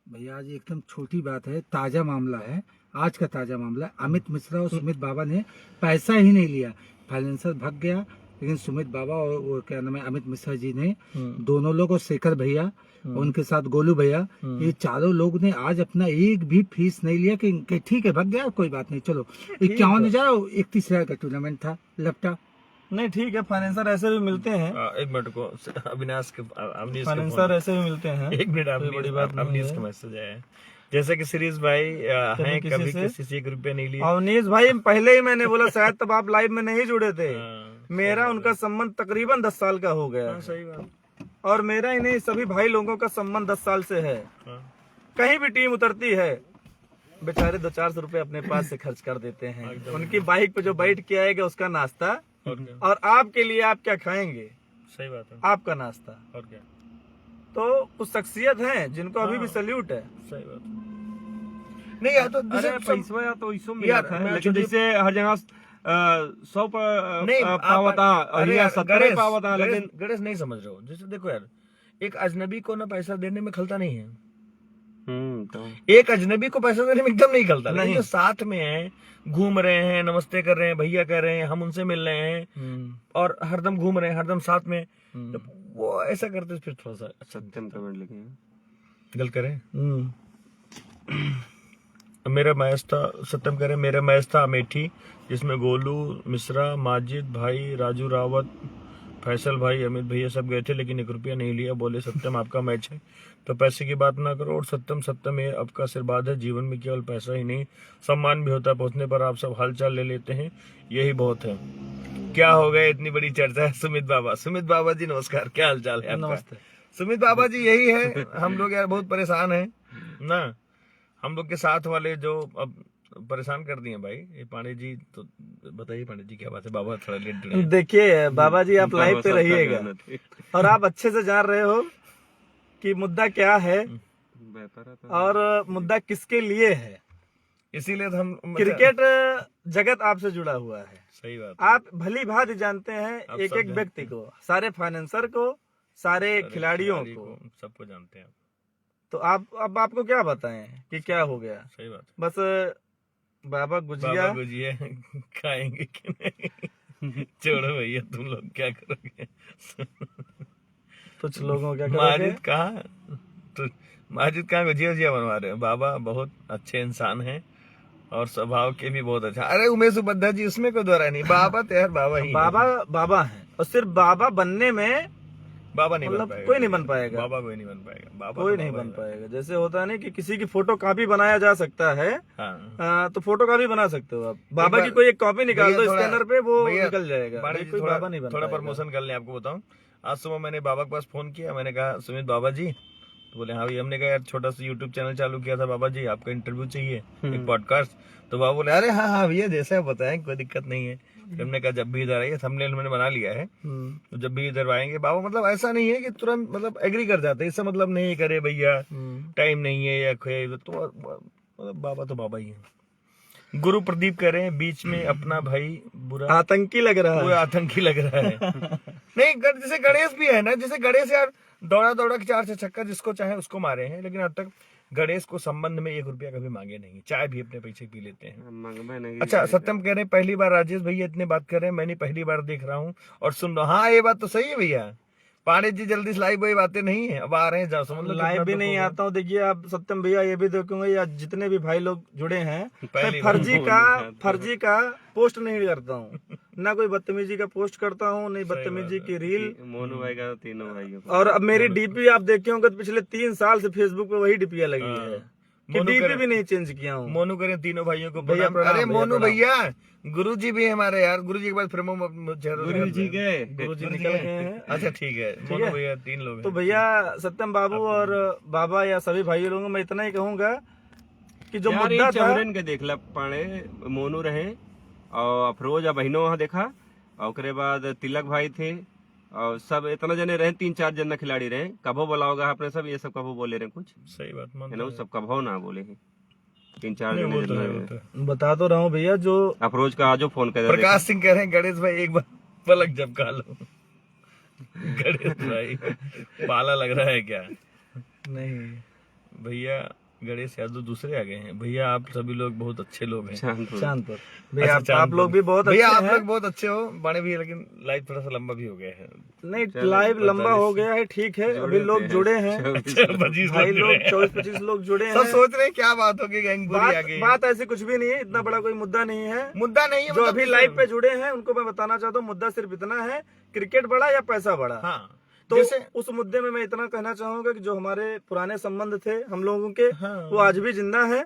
भैया आज एकदम छोटी बात है, ताजा मामला है, आज का ताजा मामला है। अमित मिश्रा और सुमित बाबा ने पैसा ही नहीं लिया, फाइनेंसर भाग गया, लेकिन सुमित बाबा और वो क्या नाम है अमित मिश्रा जी ने, दोनों लोग और शेखर भैया, उनके साथ गोलू भैया, ये चारों लोग ने आज अपना एक भी फीस नहीं लिया कि ठीक है भाग गया, कोई बात नहीं, चलो 51,000 31,000 का टूर्नामेंट था, लपटा।
नहीं ठीक है, फाइनेंसर ऐसे भी मिलते हैं,
एक मिनट को अविनाश के अवनीश के
फाइनेंसर ऐसे भी मिलते हैं।
एक मिनट
कोई बड़ी बात नहीं
अवनीश
है।
का मैसेज आया है, जैसे कि सीरीज भाई हैं,
किसी
कभी
से?
किसी से 1 रुपया नहीं लिए।
अवनीश भाई पहले ही मैंने बोला, शायद तब आप लाइव में नहीं जुड़े थे।
हाँ,
मेरा उनका संबंध तकरीबन 10 साल का हो गया
हाँ,
है।
सही बात।
और मेरा ही नहीं, सभी भाई लोगों का संबंध 10 साल से है।
हाँ,
कहीं भी टीम उतरती है, बेचारे 200-400 रुपए अपने पास से खर्च कर देते हैं। उनकी बाइक पे जो बैठ के आएगा उसका नाश्ता,
और क्या?
और आपके लिए आप क्या खाएंगे,
सही बात है।
आपका नाश्ता।
और क्या?
तो कुछ शख्सियत हैं जिनको अभी भी सल्यूट है।
सही बात है। नहीं यार, तो
अरे
जैसे
पैसा या तो इसो में
यार,
है,
मैं
लेकिन
जो-
जैसे हर जगह 100
नहीं
पावता
अरे
या
यार,
70 पावता, लेकिन
गणेश नहीं समझ रहे हो। जैसे देखो यार, एक अजनबी को ना पैसा देने में खलता नहीं है,
तो
एक अजनबी को पैसा देने में एकदम नहीं खलता। लेकिन
नहीं।
जो साथ में है, घूम रहे हैं, नमस्ते कर रहे हैं, भैया कह रहे हैं, हम उनसे मिल रहे हैं और हरदम घूम रहे हैं, हरदम साथ में, तो वो ऐसा करते फिर थोड़ा सा
सत्यम कमेंट लिखे
गलत करें। मेरा मैच था, सत्यम करें, मेरा मैच था अमेठी, जिसमें गोलू मिश्रा, माजिद भाई, राजू रावत, फैसल भाई, अमित भैया सब गए थे, लेकिन 1 रुपया नहीं लिया। बोले सत्यम आपका मैच है तो पैसे की बात ना करो। और सत्यम ये आपका आशीर्वाद है, जीवन में केवल पैसा ही नहीं सम्मान भी होता है। पहुंचने पर आप सब हालचाल ले लेते हैं, यही बहुत है। क्या हो गया, इतनी बड़ी चर्चा है। सुमित बाबा जी नमस्कार, क्या हालचाल है आपका?
नमस्ते।
सुमित बाबा जी, यही है, हम लोग यार बहुत परेशान हैं ना, हम लोग के साथ वाले जो अब परेशान कर दिए भाई, ये पांडे जी। तो बताइए पांडे जी, क्या बात है? बाबा थोड़ा लेट जुड़े हैं।
देखिए बाबा जी, आप लाइव पे रहिएगा
बेहतर
और आप अच्छे से जान रहे हो कि मुद्दा क्या है और मुद्दा किसके लिए है।
इसीलिए तो हम
क्रिकेट जगत आपसे जुड़ा हुआ है,
सही बात है।
आप भली भांति जानते हैं
आप
एक
सब
एक व्यक्ति को, सारे फाइनेंसर को, सारे
सारे
खिलाड़ियों
खिलाड़ी
को।
सबको जानते हैं आप।
तो आप अब आपको क्या बताएं कि क्या हो गया?
सही बात है।
बस बाबा गुजिया
बाबा गुजिया खाएंगे कि नहीं? छोड़ो भैया, तुम लोग क्या करोगे?
कुछ लोगों क्या करोगे?
माजिद कहाँ, तो माजिद कहाँ गुजिया बनवा रहे हो? बाबा बहुत अच्छे इंसान हैं और स्वभाव के भी बहुत अच्छा। अरे उमेश उपाध्याय जी, उसमें कोई दोहरा नहीं, बाबा तो यार बाबा ही है।
बाबा हैं, और सिर्फ बाबा बनने में
बाबा नहीं बन
मतलब
पाएगा,
कोई नहीं बन पाएगा।
बाबा कोई नहीं बन पाएगा, बाबा
कोई
तो
नहीं
बाबा
बन
ही
पाएगा। जैसे होता है ना कि किसी की फोटो कॉपी बनाया जा सकता है,
हाँ।
तो फोटो कॉपी बना सकते हो आप। बाबा
बार-
की कोई एक कॉपी निकाल
भैया
दो
थोड़ा-
स्कैनर पे, वो
भैया,
निकल जाएगा।
पांडे
भाई
जी
कोई
थोड़ा
बाबा नहीं बन
थोड़ा
पाएगा।
प्रमोशन कर लें, आपको बताऊं। आज सुबह मैंने बाबा के पास फोन किया, मैंने कहा सुमित बाबा जी, तो बोले हाँ भाई। हमने कहा यार छोटा सा यूट्यूब चैनल चालू किया था बाबा जी, आपका इंटरव्यू चाहिए, एक पॉडकास्ट। तो बाबा बोले अरे हाँ भैया, जैसा आप बताएं, कोई दिक्कत नहीं है। फिर हमने कहा जब भी इधर आइए, थंबनेल मैंने बना लिया है, तो जब भी इधर आएंगे बाबा, मतलब ऐसा नहीं है कि तुरंत मतलब एग्री कर जाते हैं, इसका मतलब नहीं करे भैया टाइम नहीं है या तो मतलब बाबा तो बाबा ही है। गुरु प्रदीप कह रहे हैं बीच में अपना भाई बुरा
आतंकी लग रहा
वो
है।
आतंकी लग रहा है। नहीं जैसे गणेश भी है ना, जैसे गणेश यार दौड़ा के 4 से छक्का जिसको चाहे उसको मारे हैं, लेकिन अब तक गणेश को संबंध में 1 रुपया कभी मांगे नहीं, चाय भी अपने पैसे पी लेते हैं।
मंगवा नहीं।
अच्छा, सत्यम कह रहे हैं पहली बार राजेश भैया इतने बात कर रहे हैं, मैंने पहली बार देख रहा हूँ और सुन रहा हूँ। हाँ, ये बात तो सही है भैया, पांडे जी जल्दी से लाइव वही बातें नहीं है, अब आ रहे हैं, जाओ समझ लो।
लाइव भी नहीं आता हूँ। देखिए आप सत्यम भैया ये भी देखूंगे, या जितने भी भाई लोग जुड़े हैं,
पहली
मैं फर्जी का पोस्ट नहीं करता हूँ, ना कोई बदतमीजी का पोस्ट करता हूँ, नहीं बदतमीजी की रील।
मोनू भाई का तीनों भाइयों को।
और अब मेरी डीपी आप देखे होंगे तो पिछले 3 साल से फेसबुक पे वही डीपीया लगी है, कि डीपी भी नहीं चेंज किया हूँ।
मोनू करें तीनों भाइयों को
भैया
प्रणाम। अरे
भैया
मोनू
प्रणाम।
भैया, गुरु जी भी है हमारे यार, गुरु जी के बाद फिर
गुरु जी गए,
गुरु जी निकल गए हैं।
अच्छा ठीक है, मोनू भैया 3 लोग हैं।
तो भैया सत्यम बाबू और बाबा या सभी भाई लोगों को मैं इतना ही कहूंगा कि जो
यार
मुद्दा था,
चौरन के देख ला पाड़े, मोनू रहे और अफरोज और बहनों वहाँ देखा, और उसके बाद तिलक भाई थे, और सब इतना जने रहे, 3-4 जना खिलाड़ी रहे। कभो बोला होगा आपने सब, ये सब कभो बोले रहे कुछ,
सही बात
है ना, सब कभो ना बोले हैं। 3-4
नहीं,
जने
वो तो
जितना
है,
रहे।
वो तो है।
बता तो रहा हूँ भैया, जो
अफरोज का आजो फोन कर
प्रकाश सिंह कह रहे हैं गणेश भाई एक बार पलक झपका लो। गणेश भाई पाला लग रहा है क्या?
नहीं
भैया गणेश यादव दूसरे आ गए हैं। भैया आप सभी लोग बहुत अच्छे लोग हैं।
चांदपुर भैया,
अच्छा,
आप लोग भी बहुत
भैया
अच्छे
आप
हैं।
लोग बहुत अच्छे हो बड़े भैया, लेकिन लाइव थोड़ा सा लंबा भी हो गया है।
नहीं, लाइव लंबा हो गया है, ठीक है, अभी लोग जुड़े हैं,
अच्छा, 25
भाई
जुड़े
लोग
हैं।
24-25 लोग जुड़े हैं।
सब सोच रहे हैं क्या बात होगी, गैंग पूरी आ गई।
बात ऐसी कुछ भी नहीं है, इतना बड़ा कोई मुद्दा नहीं है।
मुद्दा नहीं है,
जो
मतलब
अभी लाइव पे जुड़े हैं उनको मैं बताना चाहता हूँ, मुद्दा सिर्फ इतना है, क्रिकेट बड़ा या पैसा बड़ा।
हाँ,
तो
जैसे
उस मुद्दे में मैं इतना कहना चाहूंगा कि जो हमारे पुराने संबंध थे हम लोगों के,
हाँ।
वो आज भी जिंदा है।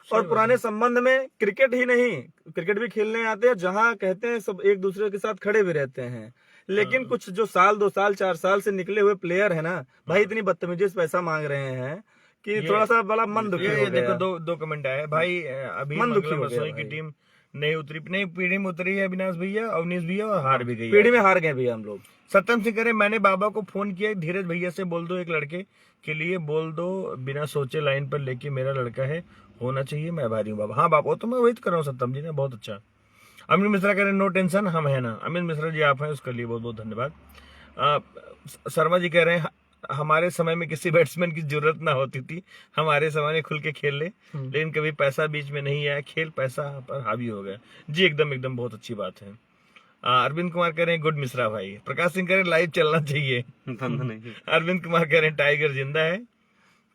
और पुराने संबंध में क्रिकेट ही नहीं, क्रिकेट भी खेलने आते हैं, जहाँ कहते हैं सब एक दूसरे के साथ खड़े भी रहते हैं। लेकिन कुछ जो 1 साल 2 साल 4 साल से निकले हुए प्लेयर है ना भाई, इतनी बदतमीजी से पैसा मांग रहे हैं कि थोड़ा सा बड़ा मन दुखी हो
देखो
गया।
दो कमेंट आए भाई। अभी
मन दुखी
मंगलम
हो गया
रसोई की
भाई।
टीम नहीं उतरी, नहीं पीढ़ी में उतरी है, अविनाश भैया, अवनीश भैया, और हार भी गई है।
पीढ़ी में हार गए भैया हम लोग।
सत्यम सिंह करे मैंने बाबा को फोन किया, धीरज भैया से बोल दो, एक लड़के के लिए बोल दो, बिना सोचे लाइन पर लेके, मेरा लड़का है, होना चाहिए, मैं आभारी हूँ बाबा। हाँ बाबा, वो तो मैं वही कर रहा हूँ सत्यम जी ने, बहुत अच्छा। अमित मिश्रा कह रहे नो टेंशन, हम है ना। अमित मिश्रा जी आप हैं, उसके लिए बहुत बहुत धन्यवाद। शर्मा जी कह रहे हैं हमारे समय में किसी बैट्समैन की जरूरत ना होती थी, हमारे समय में खुल के खेल ले, लेकिन कभी पैसा बीच में नहीं आया, खेल पैसा पर हावी हो गया। जी एकदम एकदम बहुत अच्छी बात है। अरविंद कुमार कह रहे हैं गुड मिश्रा भाई। प्रकाश सिंह कह रहे हैं लाइव चलना चाहिए। अरविंद कुमार कह रहे हैं टाइगर जिंदा है।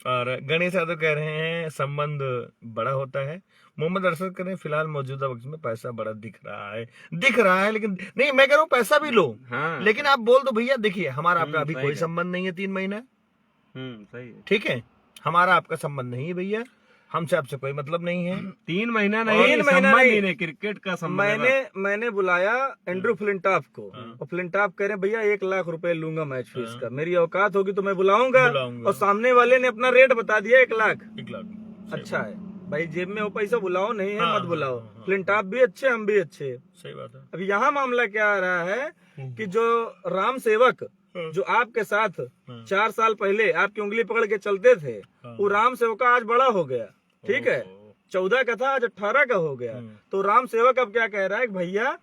और गणेश यादव कह रहे हैं संबंध बड़ा होता है। मोहम्मद अरशद कह रहे हैं फिलहाल मौजूदा वक्त में पैसा बड़ा दिख रहा है, लेकिन नहीं, मैं कह रहा हूँ पैसा भी लो,
हाँ।
लेकिन आप बोल दो भैया देखिए हमारा आपका अभी
सही
कोई
है।
संबंध नहीं है, 3 महीना,
सही है।
ठीक है, हमारा आपका संबंध नहीं है भैया, हमसे आपसे कोई मतलब नहीं है।
3 महीना नहीं,
3 महीना
संबंध
नहीं।
ही नहीं, क्रिकेट का संबंध है।
मैंने बुलाया एंड्रू फ्लिंटॉफ को, और फ्लिंटॉफ कह रहे हैं भैया 1 लाख रुपए लूंगा मैच फीस का, मेरी औकात होगी तो मैं बुलाऊंगा। और सामने वाले ने अपना रेट बता दिया 1 लाख।
1 लाख
अच्छा है भाई, जेब में वो पैसा बुलाओ, नहीं है
हाँ,
मत बुलाओ।
हाँ।
फ्लिंटॉफ भी अच्छे, हम भी अच्छे।
सही बात है।
अब यहाँ मामला क्या आ रहा है कि जो राम सेवक जो आपके साथ 4 साल पहले आपकी उंगली पकड़ के चलते थे, वो राम सेवक आज बड़ा हो गया, ठीक है, 14 का था आज 18 का हो गया। तो राम सेवक अब क्या कह रहा है कि भैया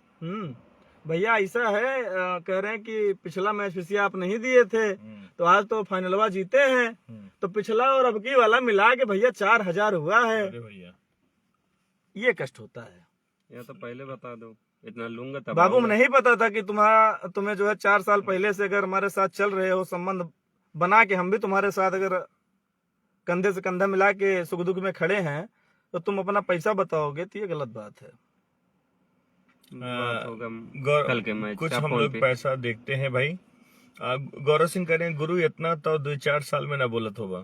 भैया ऐसा है, कह रहे हैं कि पिछला मैच फिसिया आप नहीं दिए थे, तो आज तो फाइनलवा जीते हैं, तो पिछला और अब की वाला मिला के भैया 4000 हुआ है।
अरे भैया
ये कष्ट होता है।
या तो पहले बता दो, इतना लूंगा तब
बाबू
आऊंगा।
नहीं पता था कि तुम्हें जो है 4 साल पहले से अगर हमारे साथ चल रहे हो, संबंध बना के हम भी तुम्हारे साथ अगर कंधे से कंधा मिला के सुख दुख में खड़े हैं, तो तुम अपना पैसा बताओगे, तो ये गलत बात है।
बात होगा कल के मैच
कुछ
का
हम
फोन
लोग
पे।
पैसा देखते हैं भाई। गौरव सिंह कह रहे हैं गुरु इतना तो 2-4 साल में ना बोलत होगा।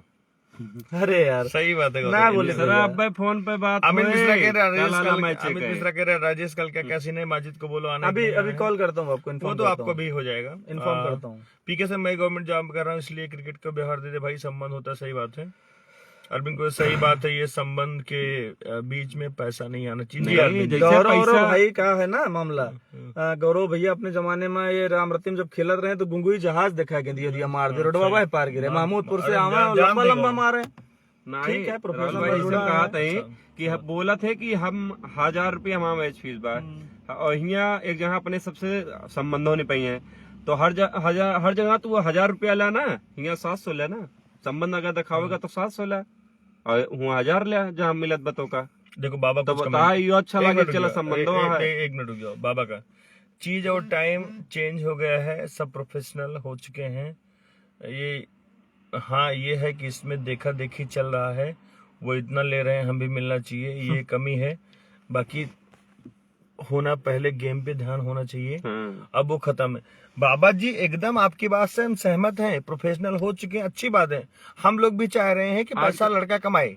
अरे यार
सही बात है
ना
गौरव।
बोले
सर आप भाई फोन पे बात
अमित
हुए,
मिश्रा कह रहे हैं
कल वाला
राजेश
मैच
कल, अमित
है।
मिश्रा कह रहे हैं राजेश कल क्या सीन है, माजिद को बोलो आना।
अभी कॉल करता हूँ आपको,
वो
इन्फॉर्म
तो
करता
आपको
हूँ,
भी हो जाएगा।
इन्फॉर्म करता हूँ।
पीके से मैं गवर्नमेंट जॉब कर रहा हूँ, इसलिए क्रिकेट का व्यवहार दे दे भाई, संबंध होता है, सही बात है। अरविंद को सही बात है, ये संबंध के बीच में पैसा नहीं आना चाहिए। जी
नहीं,
अरविंद,
जैसे
गौरव
पैसा-
भाई का है ना मामला, गौरव भैया अपने जमाने में ये राम रतीम जब खेलत रहे तो गुंगुई जहाज देखा के दिया मार दे, रोडवा भाई पार गिरे, महमूदपुर से
अरे
आवे
जान
लंबा
देगा
लंबा
वो।
मारे।
नहीं,
ठीक है, प्रोफेशनल
राहुल भाई
जुड़ा
से कहा
है।
था कि हम बोला थे कि हम 1000 रुपया हमारा मैच फीस बा, और यहाँ एक जगह अपने सबसे संबंधों ने पई है, तो हर जगह तू 1000 रुपया ला ना, यहाँ 700 ला ना, संबंध अगर दिखावेगा तो 700 ला। और हुआ 1000 लिया जहाँ मिलत बतो का
देखो बाबा
तो
कुछ
बता यो अच्छा
एक
लगे
मिनट
चलो
रुक जाओ,
संबंधों है
एक मिनट रुक जाओ। बाबा का चीज और टाइम चेंज हो गया है, सब प्रोफेशनल हो चुके हैं। ये हाँ ये है कि इसमें देखा देखी चल रहा है, वो इतना ले रहे हैं हम भी मिलना चाहिए, ये कमी है। बाकी होना पहले गेम पे ध्यान होना चाहिए, अब वो खत्म है। बाबा जी एकदम आपकी बात से हम सहमत हैं, प्रोफेशनल हो चुके हैं, अच्छी बात है। हम लोग भी चाह रहे हैं कि पैसा लड़का कमाए।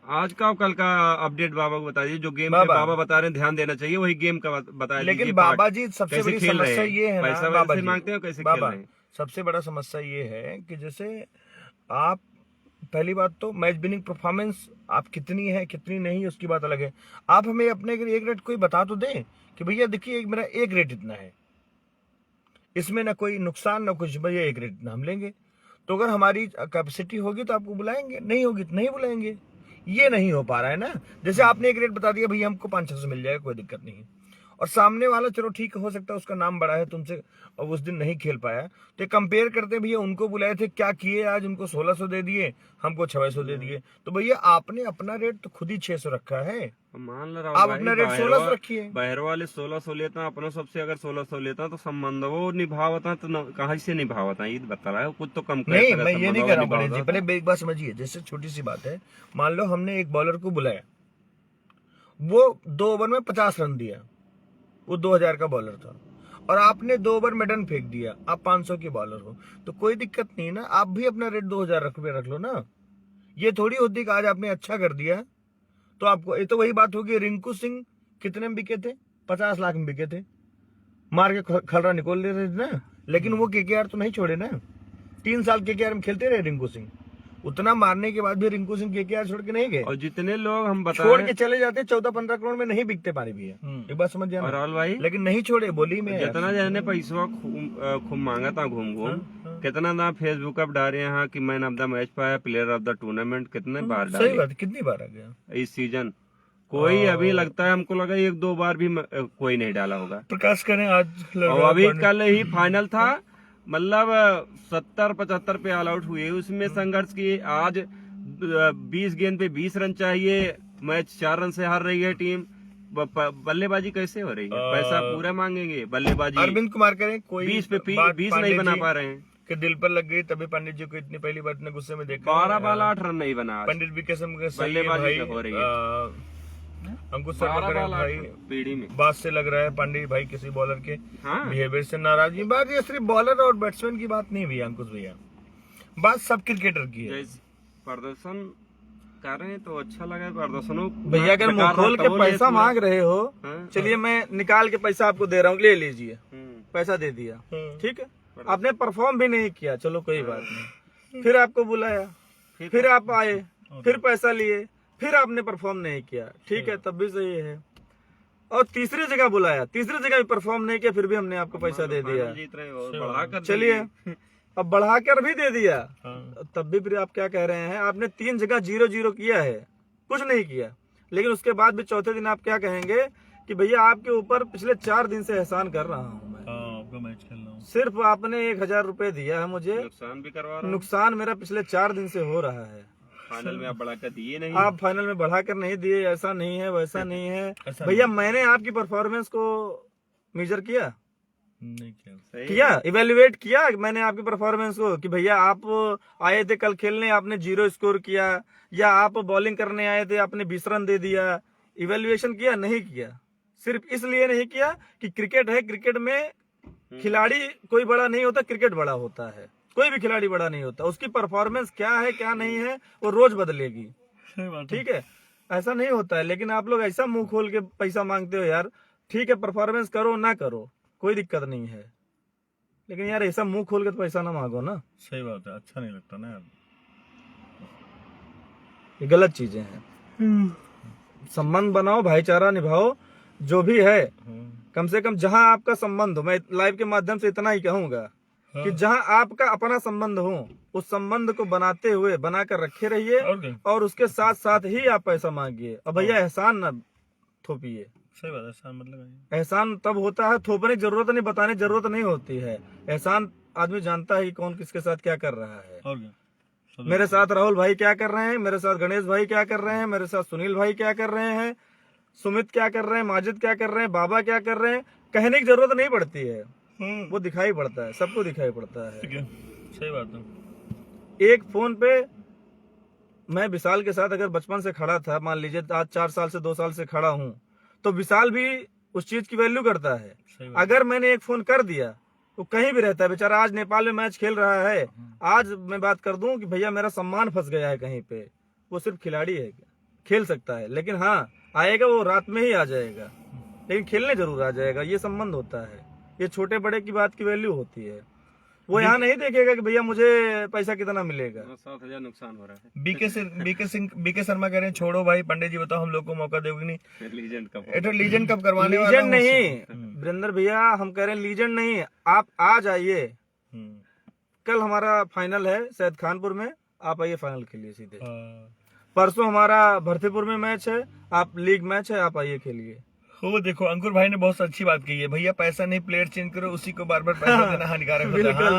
आज का और कल का अपडेट बाबा को बता दीजिए, जो गेम पे
बाबा
बाबा बता रहे हैं ध्यान देना चाहिए वही गेम का बता दीजिए।
लेकिन बाबा जी सबसे
कैसे
बड़ी
खेल रहे
समस्या
हैं?
ये है
पैसा
ना
वैसे
बाबा जी,
मांगते हैं कैसे खेल
बाबा
रहे हैं?
सबसे बड़ा समस्या ये है कि जैसे आप पहली बात तो मैच विनिंग परफॉर्मेंस आप कितनी है कितनी नहीं उसकी बात अलग है। आप हमें अपने एक रेट कोई बता तो दें कि भैया देखिए मेरा एक रेट इतना है, इसमें ना कोई नुकसान ना कुछ, भैया एक रेट इतना हम लेंगे। तो अगर हमारी कैपेसिटी होगी तो आपको बुलाएंगे, नहीं होगी तो नहीं बुलाएंगे। ये नहीं हो पा रहा है ना। जैसे आपने एक रेट बता दिया भैया हमको 500 मिल जाएगा, कोई दिक्कत नहीं है, और सामने वाला चलो ठीक हो सकता है उसका नाम बड़ा है तुमसे और उस दिन नहीं खेल पाया, तो कंपेयर करते भैया उनको बुलाए थे क्या किए, आज उनको 1600 दे दिए, हमको 600 दे दिए। तो भैया आपने अपना रेट तो खुद ही 600 रखा है,
मान लो
आप अपना रेट 1600 रखिए।
बाहर वाले 1600 लेता अपना सबसे, अगर 1600 लेता तो संबंध वो निभावता तो कहाँ से निभावता, ये बता रहा है कुछ तो कम
नहीं मैं ये नहीं कर रहा हूँ गणेश जी, पहले एक बात समझिए। जैसे छोटी सी बात है, मान लो हमने एक बॉलर को बुलाया, वो 2 ओवर में 50 रन दिया, वो 2000 का बॉलर था, और आपने 2 ओवर में डन फेंक दिया, आप 500 के बॉलर हो, तो कोई दिक्कत नहीं ना, आप भी अपना रेट 2000 रख लो ना। ये थोड़ी होती कि आज आपने अच्छा कर दिया तो आपको, ये तो वही बात होगी। रिंकू सिंह कितने में बिके थे? 50 लाख में बिके थे, मार के खलरा निकोल ले रहे थे ना, लेकिन वो केकेआर तो नहीं छोड़े ना। 3 साल केकेआर में खेलते रहे रिंकू सिंह, उतना मारने के बाद भी रिंकू सिंह केकेआर छोड़ के नहीं गए,
और जितने लोग हम बता
छोड़ के चले जाते 14-15 करोड़ में नहीं बिकते पानी भी है, एक बात समझ जाना।
और राहुल भाई
लेकिन नहीं छोड़े, बोली में
जितना जने पैसा खूब मांगा था घूम कितना ना फेसबुक पर डाले यहाँ कि मैन ऑफ द मैच पाया, प्लेयर ऑफ द टूर्नामेंट कितने बार
सही
डाले
बात, कितनी बार आ गया
इस सीजन। कोई अभी लगता है हमको लगा 1-2 बार भी कोई नहीं डाला होगा।
प्रकाश करें आज
और अभी कल ही फाइनल था, मतलब 70-75 पे ऑल आउट हुए, उसमें संघर्ष की। आज 20 गेंद पे 20 रन चाहिए, मैच 4 रन से हार रही है टीम। बल्लेबाजी कैसे हो रही है? पैसा पूरा मांगेंगे, बल्लेबाजी
अरविंद कुमार करें कोई
20 पे 20 नहीं बना पा रहे हैं,
के दिल पर लग गई, तभी पंडित जी को इतनी पहली बार इतने गुस्से में देखा।
12 बॉल 8 रन नहीं बना।
पंडित भी कसम के सही है
बल्लेबाजी
भाई,
तो हो रही है।
अंकुश शर्मा भाई
पीढ़ी में
बात से लग रहा है पांडे भाई किसी बॉलर के
हाँ
बिहेवियर से नाराज। ये बात ये सिर्फ बॉलर और बैट्समैन की बात नहीं भैया अंकुश भैया, बात सब क्रिकेटर की है।
प्रदर्शन कर रहे हैं तो अच्छा लगा, प्रदर्शनों
भैया अगर मुंह खोल के पैसा मांग रहे हो,
हाँ।
चलिए मैं निकाल के पैसा आपको दे रहा हूँ, ले लीजिए, पैसा दे दिया, ठीक है, आपने परफॉर्म भी नहीं किया, चलो कोई बात नहीं, फिर आपको बुलाया, फिर आप आए, फिर पैसा लिए, फिर आपने परफॉर्म नहीं किया, ठीक है, तब भी सही है। और तीसरी जगह बुलाया, तीसरी जगह भी परफॉर्म नहीं किया, फिर भी हमने आपको पैसा दे दिया, चलिए अब बढ़ाकर भी दे दिया, तब भी फिर आप क्या कह रहे हैं? आपने 3 जगह 0-0 किया है, कुछ नहीं किया, लेकिन उसके बाद भी चौथे दिन आप क्या कहेंगे कि भैया आपके ऊपर पिछले 4 दिन से एहसान कर रहा हूँ मैं,
आपका मैच खेल रहा हूँ,
सिर्फ आपने 1000 रुपए दिया है मुझे,
नुकसान भी करवा रहा,
नुकसान मेरा पिछले 4 दिन से हो रहा है,
फाइनल में आप बढ़ाकर दिए नहीं,
आप फाइनल में बढ़ाकर नहीं दिए, ऐसा नहीं है वैसा नहीं है भैया। मैंने आपकी परफॉर्मेंस को मेजर किया,
नहीं
किया इवेल्युएट किया मैंने आपकी परफॉर्मेंस को कि भैया आप आए थे कल खेलने, आपने 0 स्कोर किया, या आप बॉलिंग करने आए थे आपने 20 रन दे दिया, इवेल्युएशन किया? नहीं किया। सिर्फ इसलिए नहीं किया कि क्रिकेट है, क्रिकेट में खिलाड़ी कोई बड़ा नहीं होता, क्रिकेट बड़ा होता है, कोई भी खिलाड़ी बड़ा नहीं होता, उसकी परफॉर्मेंस क्या है क्या नहीं है वो रोज बदलेगी, ठीक है, ऐसा नहीं होता है। लेकिन आप लोग ऐसा मुंह खोल के पैसा मांगते हो यार, ठीक है परफॉर्मेंस करो ना करो कोई दिक्कत नहीं है, लेकिन यार ऐसा मुंह खोल के तो पैसा ना मांगो ना,
सही बात है, अच्छा नहीं लगता ना यार,
ये गलत चीजें हैं। संबंध बनाओ, भाईचारा निभाओ, जो भी है कम से कम जहां आपका संबंध हो, मैं लाइव के माध्यम से इतना ही कहूंगा कि जहां आपका अपना संबंध हो उस संबंध को बनाते हुए बनाकर रखे रहिए, और उसके साथ साथ ही आप पैसा मांगिए। अब भैया एहसान ना थोपिए,
सही बात है, एहसान मतलब
एहसान तब होता है, थोपने की जरूरत नहीं, बताने की जरूरत नहीं होती है, एहसान आदमी जानता है कि कौन किसके साथ क्या कर रहा है।
और क्या
मेरे साथ राहुल भाई क्या कर रहे हैं, मेरे साथ गणेश भाई क्या कर रहे हैं, मेरे साथ सुनील भाई क्या कर रहे हैं, सुमित क्या कर रहे हैं, माजिद क्या कर रहे हैं, बाबा क्या कर रहे हैं, कहने की जरूरत नहीं पड़ती है, वो दिखाई पड़ता है, सबको दिखाई पड़ता है।
सही बात है।
एक फोन पे मैं विशाल के साथ अगर बचपन से खड़ा था, मान लीजिए आज 4 साल से 2 साल से खड़ा हूँ, तो विशाल भी उस चीज की वैल्यू करता है। अगर मैंने एक फोन कर दिया तो कहीं भी रहता है बेचारा, आज नेपाल में मैच खेल रहा है, आज मैं बात कर दूं कि भैया मेरा सम्मान फंस गया है कहीं पे, वो सिर्फ खिलाड़ी है, खेल सकता है, लेकिन हाँ आएगा वो रात में ही आ जाएगा, लेकिन खेलने जरूर आ जाएगा। ये संबंध होता है, ये छोटे बड़े की बात की वैल्यू होती है। वो यहाँ नहीं देखेगा कि भैया मुझे पैसा कितना मिलेगा।
7,000 नुकसान हो रहा है।
बीके शर्मा कह रहे हैं छोड़ो भाई, पंडित जी बताओ हम लोग को मौका दोगे नहीं?
लीजेंड कप
लीजेंड कब करवाने वाला
लीजेंड नहीं वीरेंद्र भैया, हम कह रहे हैं लीजेंड नहीं, आप आ जाइए। कल हमारा फाइनल है सैयद खानपुर में, आप आइए फाइनल खेलिए सीधे। परसों हमारा भरतीपुर में मैच है, आप लीग मैच है, आप आइए खेलिए।
वो देखो अंकुर भाई ने बहुत अच्छी बात कही है, भैया पैसा नहीं प्लेयर चेंज करो, उसी को बार बार पैसा देना हानिकारक होता है।
बिल्कुल।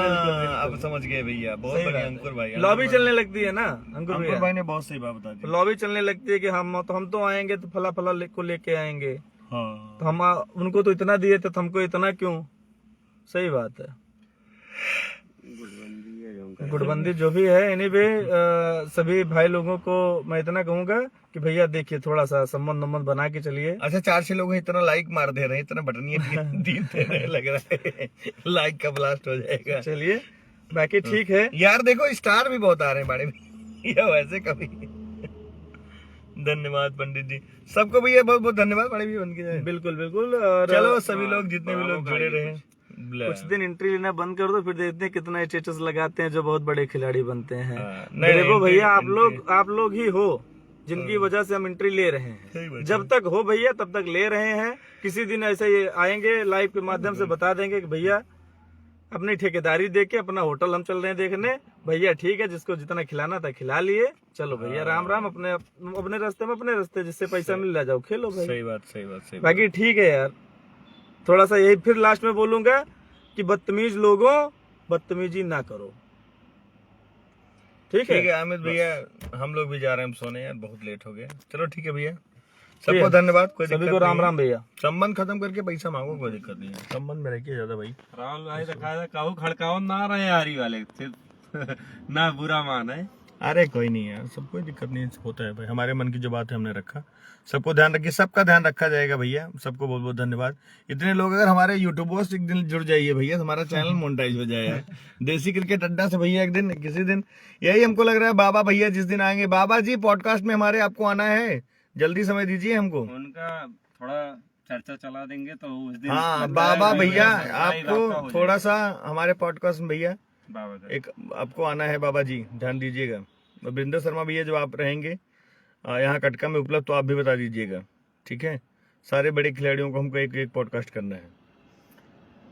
अब समझ गए भैया, बहुत बढ़िया अंकुर भाई।
लॉबी चलने लगती है ना
अंकुर भाई ने बहुत सही बात बता दी।
लॉबी चलने लगती है कि हम तो आएंगे तो फला फला को लेके आएंगे,
हाँ।
तो हम उनको तो इतना दिए थे तो हमको इतना क्यों। सही बात है, गुटबंदी जो भी है। एनीवे सभी भाई लोगों को मैं इतना कहूंगा कि भैया देखिए थोड़ा सा संबंध बना के चलिए।
अच्छा 4-6 लोग इतना लाइक मार दे रहे हैं, इतना बटनिया दे रहे लग रहा है लाइक का ब्लास्ट हो जाएगा।
चलिए बाकी ठीक है
यार, देखो स्टार भी बहुत आ रहे हैं बाड़े में या वैसे कभी। धन्यवाद पंडित जी, सबको भैया बहुत बहुत धन्यवाद बड़े भी उनके जाए।
बिल्कुल बिल्कुल। और
चलो सभी लोग जितने भी लोग जुड़े रहे,
कुछ दिन एंट्री लेना बंद कर दो, फिर देखते हैं कितना स्टेटस लगाते हैं जो बहुत बड़े खिलाड़ी बनते हैं। देखो भैया आप लोग ही हो जिनकी वजह से हम एंट्री ले रहे हैं। जब तक हो भैया तब तक ले रहे हैं। किसी दिन ऐसे ही आएंगे लाइव के माध्यम से बता देंगे कि भैया अपनी ठेकेदारी दे के अपना होटल हम चल रहे हैं देखने, भैया ठीक है जिसको जितना खिलाना था खिला लिए, चलो भैया राम राम, अपने रास्ते में अपने रास्ते, जिससे पैसा मिल रहा जाओ खेलो भाई।
सही बात।
बाकी ठीक है यार, थोड़ा सा यही फिर लास्ट में बोलूंगा कि बदतमीज लोगों बदतमीजी ना करो। ठीक है
अमित भैया, हम लोग भी जा रहे हैं सोने यार, बहुत लेट हो गया। चलो ठीक है भैया, सबको धन्यवाद। कोई
सभी को राम राम भैया।
संबंध खत्म करके पैसा मांगो, कोई दिक्कत नहीं है, संबंध में रखिए ज्यादा भाई।
राहुल भाई रखा कहू खड़काओ ना रहे यारी वाले सिर्फ ना बुरा मान है।
अरे कोई नहीं यार, सब कोई दिक्कत नहीं होता है भाई, हमारे मन की जो बात है हमने रखा, सबको ध्यान रखिए, सबका ध्यान रखा जाएगा भैया। सबको बहुत बहुत धन्यवाद। इतने लोग अगर हमारे यूट्यूबर्स से एक दिन जुड़ जाइए भैया, हमारा चैनल मोनेटाइज हो जाएगा। देसी क्रिकेट अड्डा से भैया एक दिन किसी दिन, यही हमको लग रहा है बाबा भैया जिस दिन आएंगे, बाबा जी पॉडकास्ट में हमारे आपको आना है, जल्दी समय दीजिए हमको।
उनका थोड़ा चर्चा चला देंगे तो उस दिन
हाँ बाबा भैया आपको थोड़ा सा हमारे पॉडकास्ट में भैया एक आपको आना है, बाबा जी ध्यान दीजिएगा। वरिंदर शर्मा भैया जब आप रहेंगे यहाँ कटका में उपलब्ध तो आप भी बता दीजिएगा, ठीक है। सारे बड़े खिलाड़ियों को हमको एक पॉडकास्ट करना है,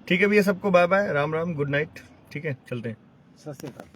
ठीक है भैया। सबको bye bye, Ram Ram, good night, ठीक है, चलते हैं।
सत श्री अकाल।